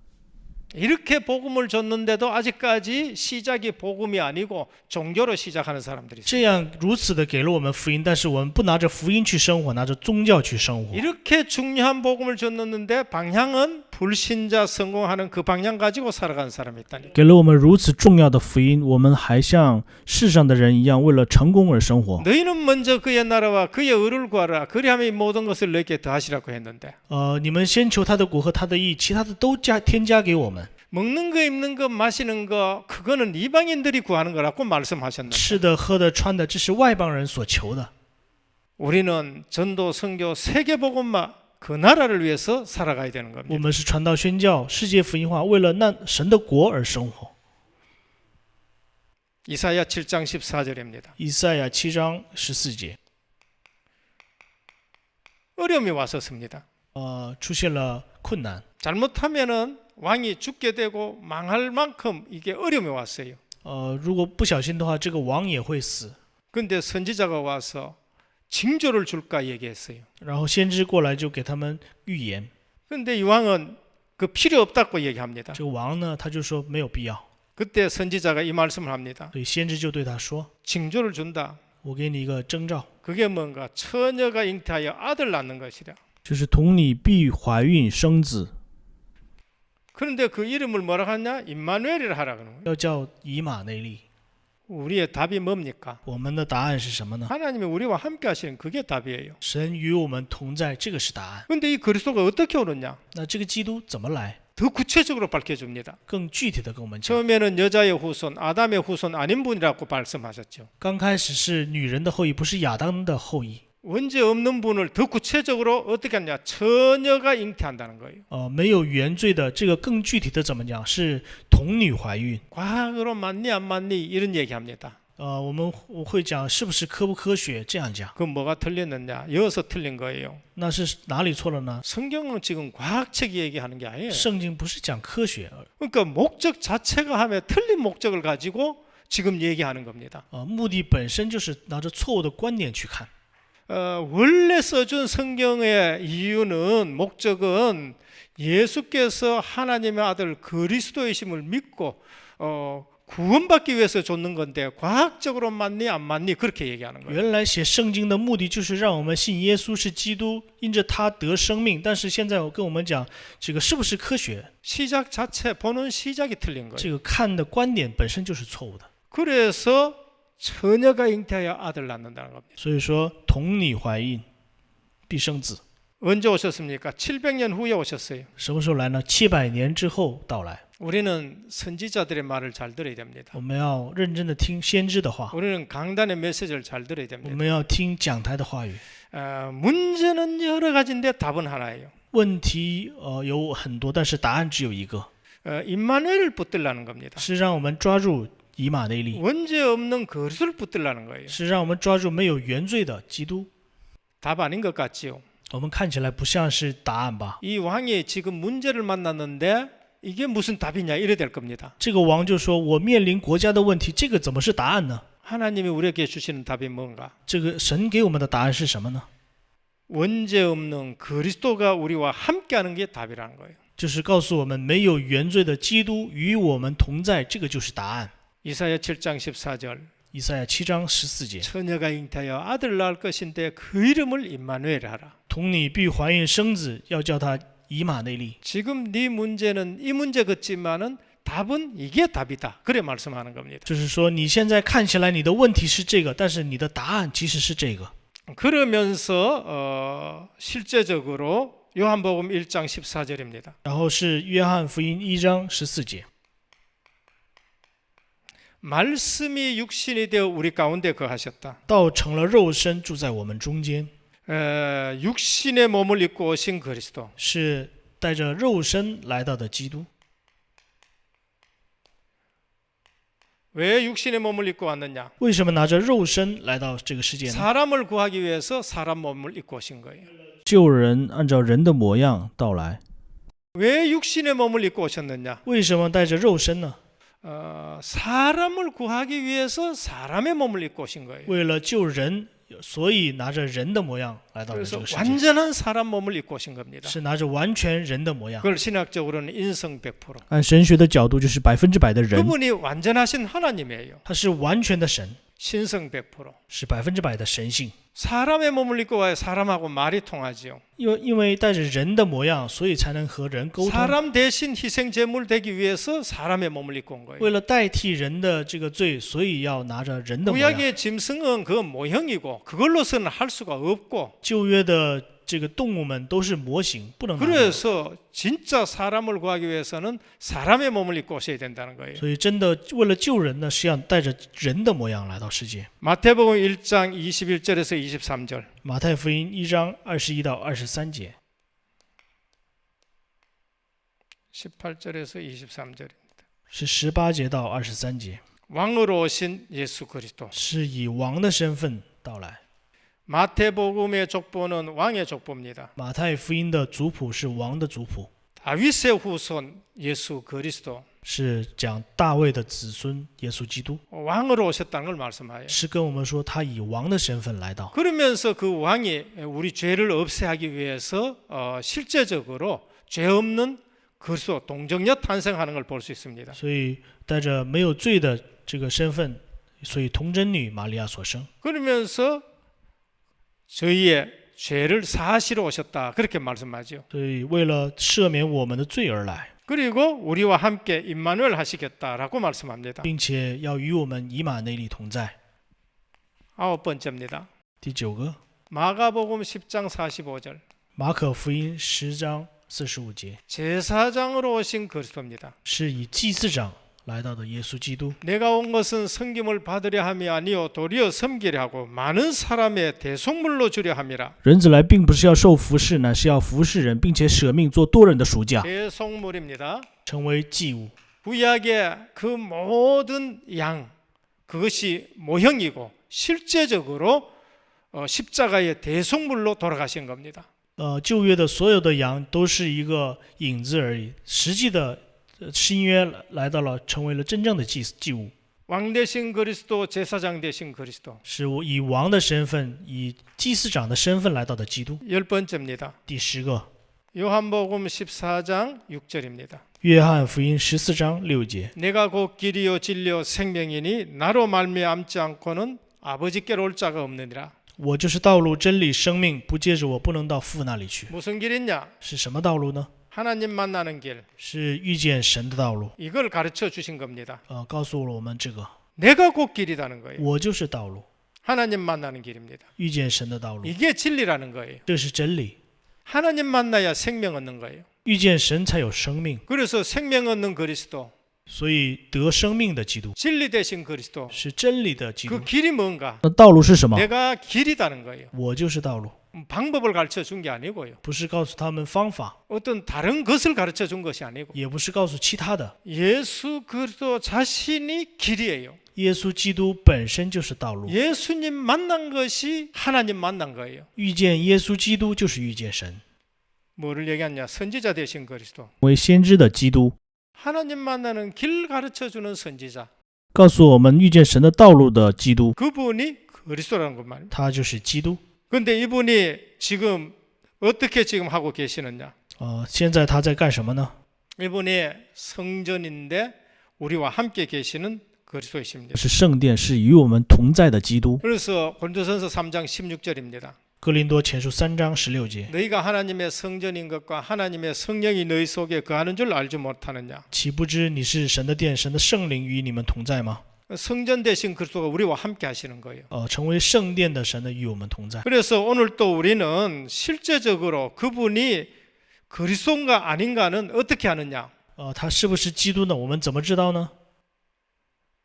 이렇게 복음을 줬는데도 아직까지 시작이 복음이 아니고 종교로 시작하는 사람들이 있어요. 这样如此的给了我们福音，但是我们不拿着福音去生活，拿着宗教去生活。 이렇게 중요한 복음을 줬는데 방향은 불신자 성공하는 그 방향 가지고 살아가는 사람이 있다니. 给了我们如此重要的福音，我们还像世上的人一样，为了成功而生活。 너희는 먼저 그의 나라와 그의 의를 구하라. 그리하면 이 모든 것을 너희에게 더하시라고 했는데. 你们先求他的国和他的义，其他的都添加给我们。 먹는 거, 입는 거, 마시는 거 그거는 이방인들이 구하는 거라고 말씀하셨는데. 吃的、喝的、穿的，这是外邦人所求的。 우리는 전도, 선교, 세계 복음화 그 나라를 위해서 살아가야 되는 我 겁니다. 们是传道宣教、世界福音化，为了那神的国而生活。 이사야 7장 14절입니다. 以赛亚7章14节， 어려움이 왔었습니다. 出现了困难。 잘못하면은 왕이 죽게 되고 망할 만큼 이게 어려움이 왔어요. 如果不小心的话，这个王也会死。 근데 선지자가 와서 징조를 줄까 얘기했어요. 然后先知过来就给他们预言。 근데 이 왕은 그 필요 없다고 얘기합니다. 这个王呢，他就说没有必要。 그때 선지자가 이 말씀을 합니다. 所以先知就对他说 징조를 준다. 我给你一个征兆， 그게 뭔가 처녀가 잉태하여 아들 낳는 것이라. 就是童女必怀孕生子， 그런데 그 이름을 뭐라 하냐? 임마누엘이라 하라 그러는 거예요. 要叫以马内利。 우리의 답이 뭡니까? 我们的答案是什么呢？ 하나님이 우리와 함께 하시는 그게 답이에요. 神与我们同在，这个是答案。 근데 이 그리스도가 어떻게 오느냐? 那这个基督怎么来？ 더 구체적으로 밝혀줍니다. 更具体的跟我们讲。 처음에는 여자의 후손, 아담의 후손 아닌 분이라고 말씀하셨죠. 刚开始是女人的后裔，不是亚当的后裔。 원죄 없는 분을 더 구체적으로 어떻게 하냐? 처녀가 잉태한다는 거예요. 没有原罪的，这个更具体的怎么讲？是童女怀孕。 과학으로 맞니 안 맞니 이런 얘기합니다. 我们会讲是不是科不科学？这样讲， 그 뭐가 틀렸느냐? 여기서 틀린 거예요. 那是哪里错了呢？ 성경은 지금 과학책이 얘기하는 게 아니에요. 圣经不是讲科学， 그러니까 목적 자체가 하면 틀린 목적을 가지고 지금 얘기하는 겁니다. 目的本身就是拿着错误的观点去看。 원래 써준 성경의 이유는 목적은 예수께서 하나님의 아들 그리스도이심을 믿고 구원받기 위해서 줬는 건데 과학적으로 맞니 안 맞니 그렇게 얘기하는 거예요. 原来写圣经的目的就是让我们信耶稣是基督，因着他得生命。但是现在我跟我们讲，这个是不是科学？ 시작 자체 보는 시작이 틀린 거예요. 这个看的观点本身就是错误的。 그래서 처녀가 잉태하여 아들 낳는다는 겁니다. 所以说，童女怀孕必生子。 언제 오셨습니까? 700년 후에 오셨어요. 什么时候来呢？700年之后到来。 우리는 선지자들의 말을 잘 들어야 됩니다. 我们要认真的听先知的话， 우리는 강단의 메시지를 잘 들어야 我 됩니다. 们要听讲台的话语。 문제는 여러 가지인데 답은 하나예요. 问题有很多，但是答案只有一个， 임마누엘을 붙들라는 겁니다. 是让我们抓住以马内利， 원죄 없는 그리스도를 붙들라는 거예요. 是让我们抓住没有原罪的基督。 답 아닌 것 같지요. 我们看起来不像是答案吧？ 이 왕이 지금 문제를 만났는데 이게 무슨 답이냐 이래 될 겁니다. 这个王就说：“我面临国家的问题，这个怎么是答案呢？ 하나님이 우리에게 주시는 답이 뭔가? 这个神给我们的答案是什么呢？ 원죄 없는 그리스도가 우리와 함께하는 게 답이라는 거예요. 就是告诉我们，没有原罪的基督与我们同在，这个就是答案。 이사야 7장 14절 以赛亚7章14节， 처녀가 잉태하여 아들 낳을 것인데 그 이름을 임마누엘 하라. 童女必怀孕生子，要叫他以马内利。 지금 네 문제는 이 문제 같지만은 답은 이게 답이다. 그래 말씀하는 겁니다. 就是说，你现在看起来你的问题是这个，但是你的答案其实是这个。 그러면서 실제적으로 요한복음 1장 14절입니다. 然后是约翰福音1章14节， 말씀이 육신이 되어 우리 가운데 거하셨다. 道成了肉身，住在我们中间， 육신의 몸을 입고 오신 그리스도. 是带着肉身来到的基督。 왜 육신의 몸을 입고 왔느냐? 为什么拿着肉身来到这个世界呢？ 사람을 구하기 위해서 사람 몸을 입고 오신 거예요. 救人按照人的模样到来。 왜 육신의 몸을 입고 오셨느냐? 为什么带着肉身呢？ 사람을 구하기 위해서 사람의 몸을 입고 오신 거예요. 为了救人，所以拿着人的模样来到了这 그래서 个世界， 완전한 사람 몸을 입고 오신 겁니다. 是拿着完全人的模样。 그걸 신학적으로는 인성 100%. 按神学的角度，就是100%的人， 그분이 완전하신 하나님이에요. 他是完全的神， 신성 100%. 是100%的神性。 사람의 몸을 입고 와야 사람하고 말이 통하지요. 因为带着人的模样，所以才能和人沟通。 사람 대신 희생 제물 되기 위해서 사람의 몸을 입고 온 거예요. 为了代替人的这个罪，所以要拿着人的模样。 구약의 짐승은 그 모형이고 그걸로서는 할 수가 없고 旧约的这个动物们都是模型，不能拿着。 그래서 진짜 사람을 구하기 위해서는 사람의 몸을 입고 오셔야 된다는 거예요. 所以真的为了救人呢，是要带着人的模样来到世界。 마태복음 1장 21절에서 23절. 马太福音1章21到23节， 18절에서 23절입니다. 是18节到23节， 왕으로 오신 예수 그리스도. 是以王的身份到来。 마태복음의 족보는 왕의 족보입니다. 马太福音的族谱是王的族谱， 다윗의 후손 예수 그리스도. 是讲大卫的子孙耶稣基督， 왕으로 오셨다는 걸 말씀하여요. 是跟我们说他以王的身份来到。 그러면서 그 왕이 우리 죄를 없애하기 위해서 실제적으로 죄 없는 그리스도 동정녀 탄생하는 걸 볼 수 있습니다. 所以带着没有罪的这个身份，所以童贞女玛利亚所生。 그러면서 저희의 죄를 사하시러 오셨다 그렇게 말씀하죠. 所以为了赦免我们的罪而来。 그리고 우리와 함께 임마누엘 하시겠다라고 말씀합니다. 并且要与我们以马内利同在。 9번째입니다. 第9个， 마가복음 10장 45절. 马可福音10章45节， 제사장으로 오신 그리스도입니다. 是以祭司长来到的耶稣基督。 내가 온 것은 섬김을 받으려 함이 아니요 도리어 섬기려 하고 많은 사람의 대속물로 주려 함이라. 人子来并不是要受服侍，乃是要服侍人，并且舍命做多人的赎价。 대속물입니다. 成为祭物。 구약의 그 모든 양, 그것이 모형이고 실제적으로 십자가의 대속물로 돌아가신 겁니다. 旧约的所有的羊都是一个影子而已，实际的新约来到了，成为了真正的祭物， 왕 대신 그리스도, 제사장 대신 그리스도. 是以王的身份，以祭司长的身份来到的基督。 10번째입니다. 第10个， 요한복음 14장 6절입니다. 约翰福音14章6节， 내가 곧 길이요 진리요 생명이니 나로 말미암지 않고는 아버지께로 올 자가 없느니라. 我就是道路、真理、生命，不借着我不能到父那里去。 무슨 길이냐? 是什么道路呢？ 하나님 만나는 길. 是遇见神的道路。 이걸 가르쳐 주신 겁니다. 告诉了我们这个， 내가 곧 길이라는 거예요. 我就是道路， 하나님 만나는 길입니다. 遇见神的道路， 이게 진리라는 거예요. 这是真理。 하나님 만나야 생명 얻는 거예요. 遇见神才有生命， 그래서 생명 얻는 그리스도, 所以得生命的基督 진리 대신 그리스도. 是真理的基督 그 。 길이 뭔가? 那道路是什么？ 내가 길이다는 거예요. 我就是道路， 방법을 가르쳐 준 게 아니고요. 不是告诉他们方法， 어떤 다른 것을 가르쳐 준 것이 아니고 也不是告诉其他的。 예수 그리스도 자신이 길이에요. 耶稣基督本身就是道路， 예수님 만난 것이 하나님 만난 거예요. 遇见耶稣基督就是遇见神。 뭐를 얘기하냐? 선지자 되신 그리스도. 为先知的基督， 하나님 만나는 길 가르쳐 주는 선지자. 告诉我们遇见神的道路的基督。 그분이 그리스도라는 것 말입니다. 他就是基督。 근데 이분이 지금 어떻게 지금 하고 계시느냐? 现在他在干什么呢？ 이분이 성전인데 우리와 함께 계시는 그리스도이십니다. 是圣殿，是与我们同在的基督。 그래서 고린도전서 3장 16절입니다. 哥林多前书3章16节， 너희가 하나님의 성전인 것과 하나님의 성령이 너희 속에 거하는 줄 알지 못하느냐? 岂不知你是神的殿，神的圣灵与你们同在吗？ 성전 대신 그리스도가 우리와 함께 하시는 거예요. 成为圣殿的神的与我们同在。 그래서 오늘 또 우리는 실제적으로 그분이 그리스도인가 아닌가는 어떻게 하느냐? 他是不是基督呢？我们怎么知道呢？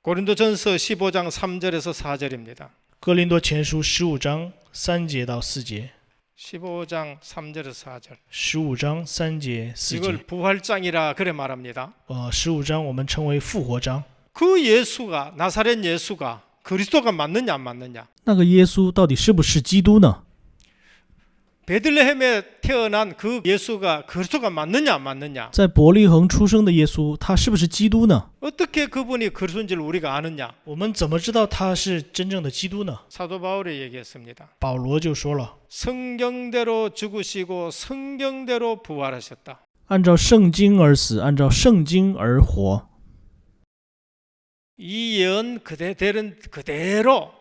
고린도전서 15장 3절에서 4절입니다. 哥林多前书15章3节到4节， 15장 3절에서 4절. 15章3节4 이걸 节， 부활장이라 그래 말합니다. 15章我们称为复活章。 그 예수가 나사렛 예수가 그리스도가 맞느냐 안 맞느냐? 那个耶稣到底是不是基督呢？ 베들레헴에 태어난 그 예수가 그리스도가 맞느냐 안 맞느냐? 在伯利恒出生的耶稣，他是不是基督呢？ 어떻게 그분이 그리스도인지를 우리가 아느냐? 我们怎么知道他是真正的基督呢？ 사도 바울이 얘기했습니다. 保罗就说了， 성경대로 죽으시고 성경대로 부활하셨다. 按照圣经而死，按照圣经而活。 이 예언 그대로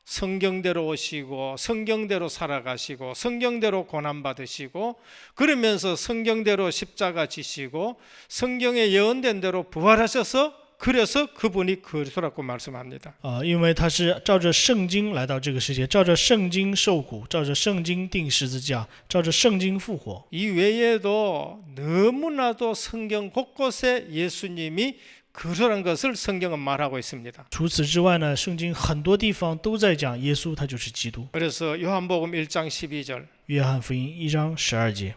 성경대로 오시고 성경대로 살아가시고 성경대로 고난받으시고 그러면서 성경대로 십자가 지시고 성경에 예언된 대로 부활하셔서 그래서 그분이 그리스도라고 말씀합니다. 因为他是照着圣经来到这个世界，照着圣经受苦，照着聖经钉十字架，照着圣经复活。 이 외에도 너무나도 성경 곳곳에 예수님이 그리스도라는 것을 성경은 말하고 있습니다. 除此之外呢，圣经很多地方都在讲耶稣，他就是基督。 그래서 요한복음 1장 12절 约翰福音1章12节，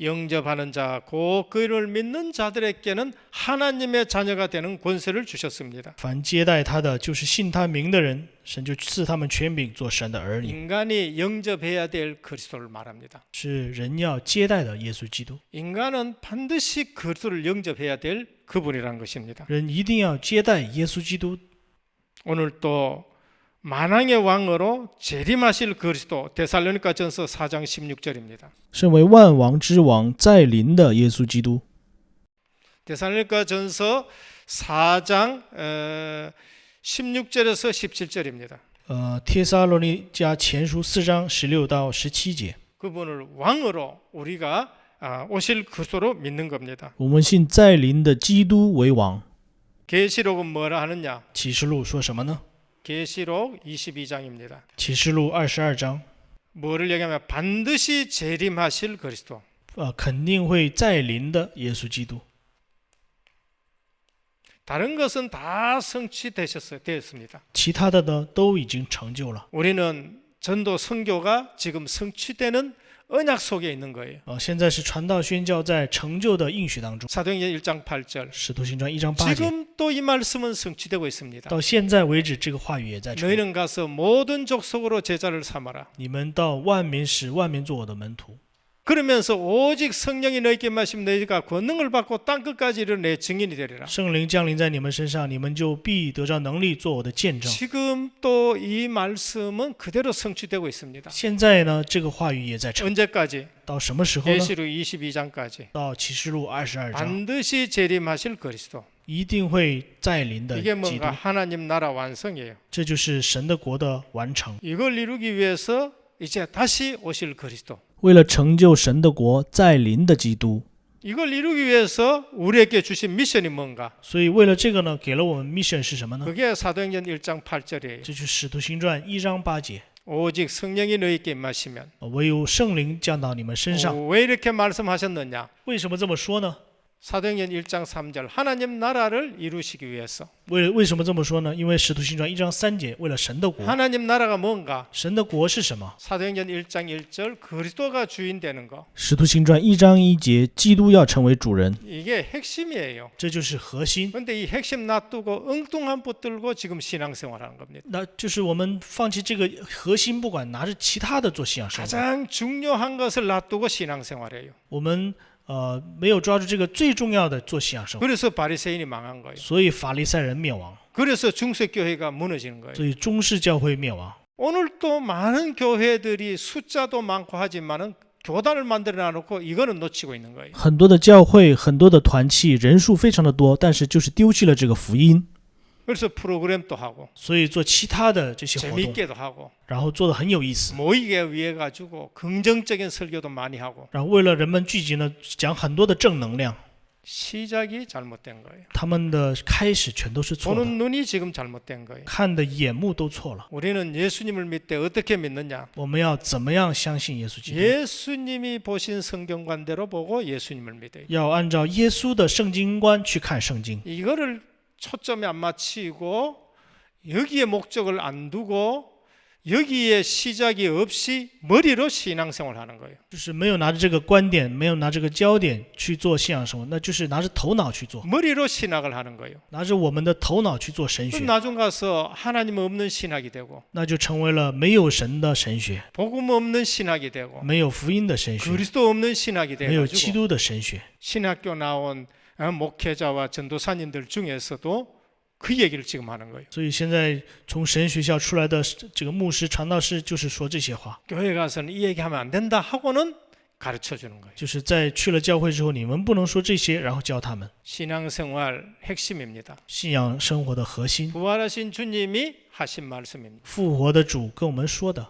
영접하는 자, 곧 그를 믿는 자들에게는 하나님의 자녀가 되는 권세를 주셨습니다. 凡接待他的，就是信他名的人，神就赐他们权柄做神的儿女。 인간이 영접해야 될 그리스도를 말합니다. 是人要接待的耶稣基督， 인간은 반드시 그리스도를 영접해야 될 그분이라는 것입니다. 人一定要接待耶稣基督。 오늘 또 만왕의 왕으로 재림하실 그리스도 데살로니가전서 4장 16절입니다. 身为万王之王在临的耶稣基督。 데살로니가전서 4장 16절에서 17절입니다. 帖撒罗尼迦前书4章16到17节， 그분을 왕으로 우리가 오실 그리스도로 믿는 겁니다. 我们信在临的基督为王。 계시록은 뭐라 하느냐? 启示录说什么呢？ 계시록 22장입니다. 启示录22章， 뭐를 얘기하면 반드시 재림하실 그리스도. 肯定会再临的耶稣基督。 다른 것은 다 성취되었습니다. 其他的呢都已经成就了。 우리는 전도 선교가 지금 성취되는 언약 속에 있는 거예요. 现在是传道宣教在成就的应许当中。 사도행전 1장 8절. 使徒行传1章8节， 지금 또 이 말씀은 성취되고 있습니다. 到现在为止，这个话语也在成。 너희는 가서 모든 족속으로 제자를 삼아라. 你们到万民使万民做我的门徒。 그러면서 오직 성령이 너희에게 마시면 너희가 권능을 받고 땅 끝까지 이르러 내 증인이 되리라. 圣灵降临在你们身上，你们就必得着能力做我的见证。 지금 또 이 말씀은 그대로 성취되고 있습니다. 现在呢，这个话语也在成。 언제까지? 到什么时候呢？ 계시록 22장까지. 到启示录22章， 반드시 재림하실 그리스도. 一定会再临的 이게 基督 뭔가 ， 하나님 나라 완성이에요. 这就是神的国的完成。 이걸 이루기 위해서 이제 다시 오실 그리스도. 为了成就神的国在临的基督， 이걸 이루기 위해서 우리에게 주신 미션이 뭔가? 所以为了这个呢，给了我们 mission 是什么呢？ 그게 사도행전 1장 8절이에요. 这就是使徒行传1章8节， 오직 성령이 너희에게 임하시면. 唯有圣灵降到你们身上。 왜 이렇게 말씀하셨느냐? 为什么这么说呢？ 사도행전 1장 3절 하나님 나라를 이루시기 위해서. 为什么这么说呢？因为使徒行传1章3节，为了神的国。 하나님 나라가 뭔가? 神的国是什么？ 사도행전 1장 1절 그리스도가 주인 되는 거. 使徒行传1章1节，基督要成为主人。 이게 핵심이에요. 这就是核心。 근데 이 핵심 놔두고 엉뚱한 붙들고 지금 신앙생활하는 겁니다. 那就是我们放弃这个核心，不管拿着其他的做信仰生活。 가장 중요한 것을 놔두고 신앙생활해요. 我们没有抓住这个最重要的做信仰生活， 그래서 바리새인이 망한 거예요. 所以法利赛人灭亡， 그래서 중세교회가 무너지는 거예요. 所以中世教会灭亡。 오늘도 많은 교회들이 숫자도 많고 하지만은 교단을 만들어 놔놓고 이거는 놓치고 있는 거예요. 很多的教会，很多的团契，人数非常的多，但是就是丢弃了这个福音。 그래서 프로그램도 하고 所以做其他的这些活动， 재밌게도 하고 然后做的很有意思， 모이게 위해 가지고 긍정적인 설교도 많이 하고 然后为了人们聚集呢，讲很多的正能量。 시작이 잘못된 거예요. 他们的开始全都是错的， 보는 눈이 지금 잘못된 거예요. 看的眼目都错了。 우리는 예수님을 믿되 어떻게 믿느냐? 我们要怎么样相信耶稣基督？ 예수님이 보신 성경관대로 보고 예수님을 믿어요. 要按照耶稣的圣经观去看圣经。 이거를 초점에 안 맞추고 여기에 목적을 안 두고 여기에 시작이 없이 머리로 신앙생활 하는 거예요. 就是没有拿着这个观点，没有拿这个焦点去做信仰生活，那就是拿着头脑去做， 머리로 신학을 하는 거예요. 拿着我们的头脑去做神 그럼 学， 나중 가서 하나님 없는 신학이 되고 那就成为了没有神的神学， 복음 없는 신학이 되고 没有福音的神学， 그리스도 없는 신학이 没有基 돼가지고 督的神学。 신학교 나온 목회자와 전도사님들 중에서도 그 얘기를 지금 하는 거예요. 所以现在从神学校出来的这个牧师、传道士，就是说这些话， 교회 가서는 이 얘기하면 안 된다 하고는 가르쳐 주는 거예요. 就是在去了教会之后，你们不能说这些，然后教他们 신앙생활 핵심입니다. 信仰生活的核心。 부활하신 주님이 하신 말씀입니다. 复活的主跟我们说的，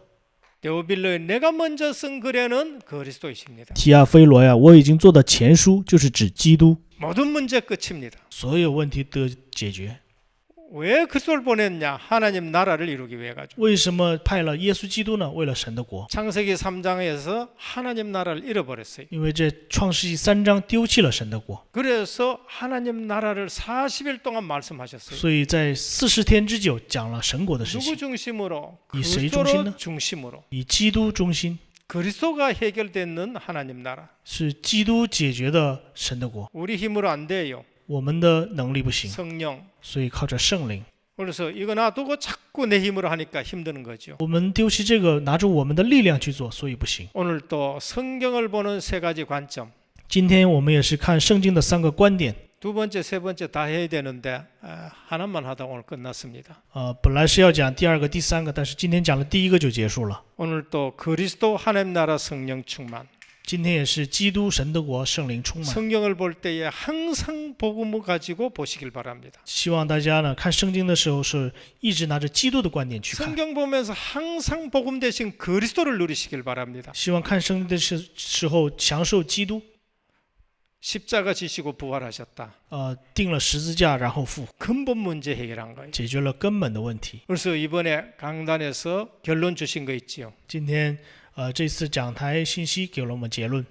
데오빌로의 내가 먼저 쓴 글에는 그리스도이십니다. 提亚菲罗呀，我已经做的前书就是指基督， 모든 문제 끝입니다. 所有问题得解决。 왜 그리스도를 보냈냐? 하나님 나라를 이루기 위해 가지고. 为什么派了耶稣基督呢？为了神的国。 창세기 3장에서 하나님 나라를 잃어버렸어요. 因为这创世纪3章丢弃了神的国， 그래서 하나님 나라를 40일 동안 말씀하셨어요. 所以在40天之久讲了神国的事 누구 情， 중심으로? 이谁中心呢？ 그리스도로 중심으로. 以基督中心， 그리스도가 해결되는 하나님 나라. 是基督解决的神的国。 우리 힘으로 안 돼요. 我们的能力不行， 성령. 所以靠着圣灵。 그래서 이거 놔두고 자꾸 내 힘으로 하니까 힘드는 거죠. 我们丢弃这个，拿着我们的力量去做，所以不行。 오늘 또 성경을 보는 세 가지 관점. 今天我们也是看圣经的3个观点。 두 번째, 세 번째 다 해야 되는데 하나만 하다 오늘 끝났습니다. 本来是要讲第2个、第3个，但是今天讲了第1个就结束了。 오늘 또 그리스도 하나님 나라 성령 충만. 今天也是基督神的国圣灵充满。 성경을 볼 때에 항상 복음을 가지고 보시길 바랍니다. 希望大家呢看圣经的时候是一直拿着基督的观点去看。 성경 보면서 항상 복음 대신 그리스도를 누리시길 바랍니다. 希望看圣经的时候享受基督。 십자가 지시고 부활하셨다. 定了十字架然后复活， 근본 문제 해결한 거예요. 解决了根本的问题。 그래서 이번에 강단에서 결론 주신 거 있지요. 今天这次讲台信息给了我们结论，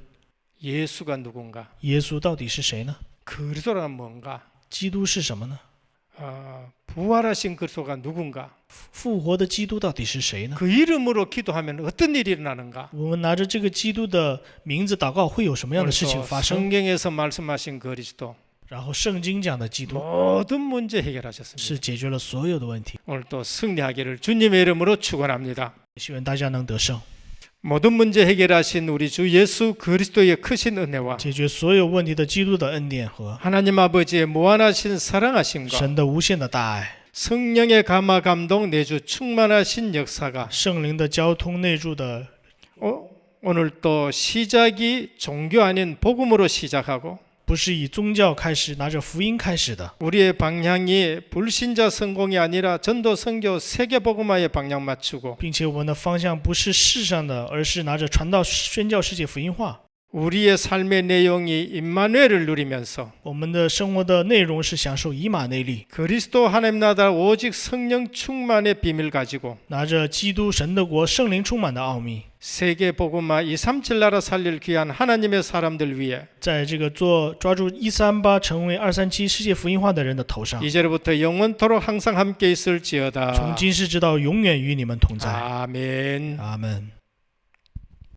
예수가 누군가? 耶稣到底是谁呢？ 그리스도가 뭔가? 基督是什么呢？ 부활하신 그리스도가 누군가? 复活的基督到底是谁呢？ 그 이름으로 기도하면 어떤 일이 일어나는가? 我们拿着这个基督的名字祷告，会有什么样的事情 그래서 发生？ 성경에서 말씀하신 그리스도 然后圣经讲的基督 모든 문제 해결하셨습니다. 是解决了所有的问题。 오늘 또 승리하기를 주님의 이름으로 축원합니다. 希望大家能得胜， 모든 문제 해결하신 우리 주 예수 그리스도의 크신 은혜와 解决所有问题的基督的恩典和 하나님 아버지의 무한하신 사랑하심과 神的无限的大爱， 성령의 감화 감동 내주 충만하신 역사가 圣灵的交通内住的 오늘 또 시작이 종교 아닌 복음으로 시작하고 不是以宗教开始，拿着福音开始的。 우리의 방향이 불신자 성공이 아니라 전도 선교 세계 복음화의 방향 맞추고 并且我们的方向不是世上的，而是拿着传道宣教世界福音化。 우리의 삶의 내용이 임마누엘을 누리면서 我们的生活的内容是享受以马内利， 그리스도 하나님 나라 오직 성령 충만의 비밀 가지고 拿着基督神的国圣灵充满的奥秘， 세계 복음화 237 나라 살릴 귀한 하나님의 사람들 위해 在这个抓住138成为237世界福音化的人的头上， 이제로부터 영원토록 항상 함께 있을지어다. 从今世直到永远与你们同在。 아멘. 阿门。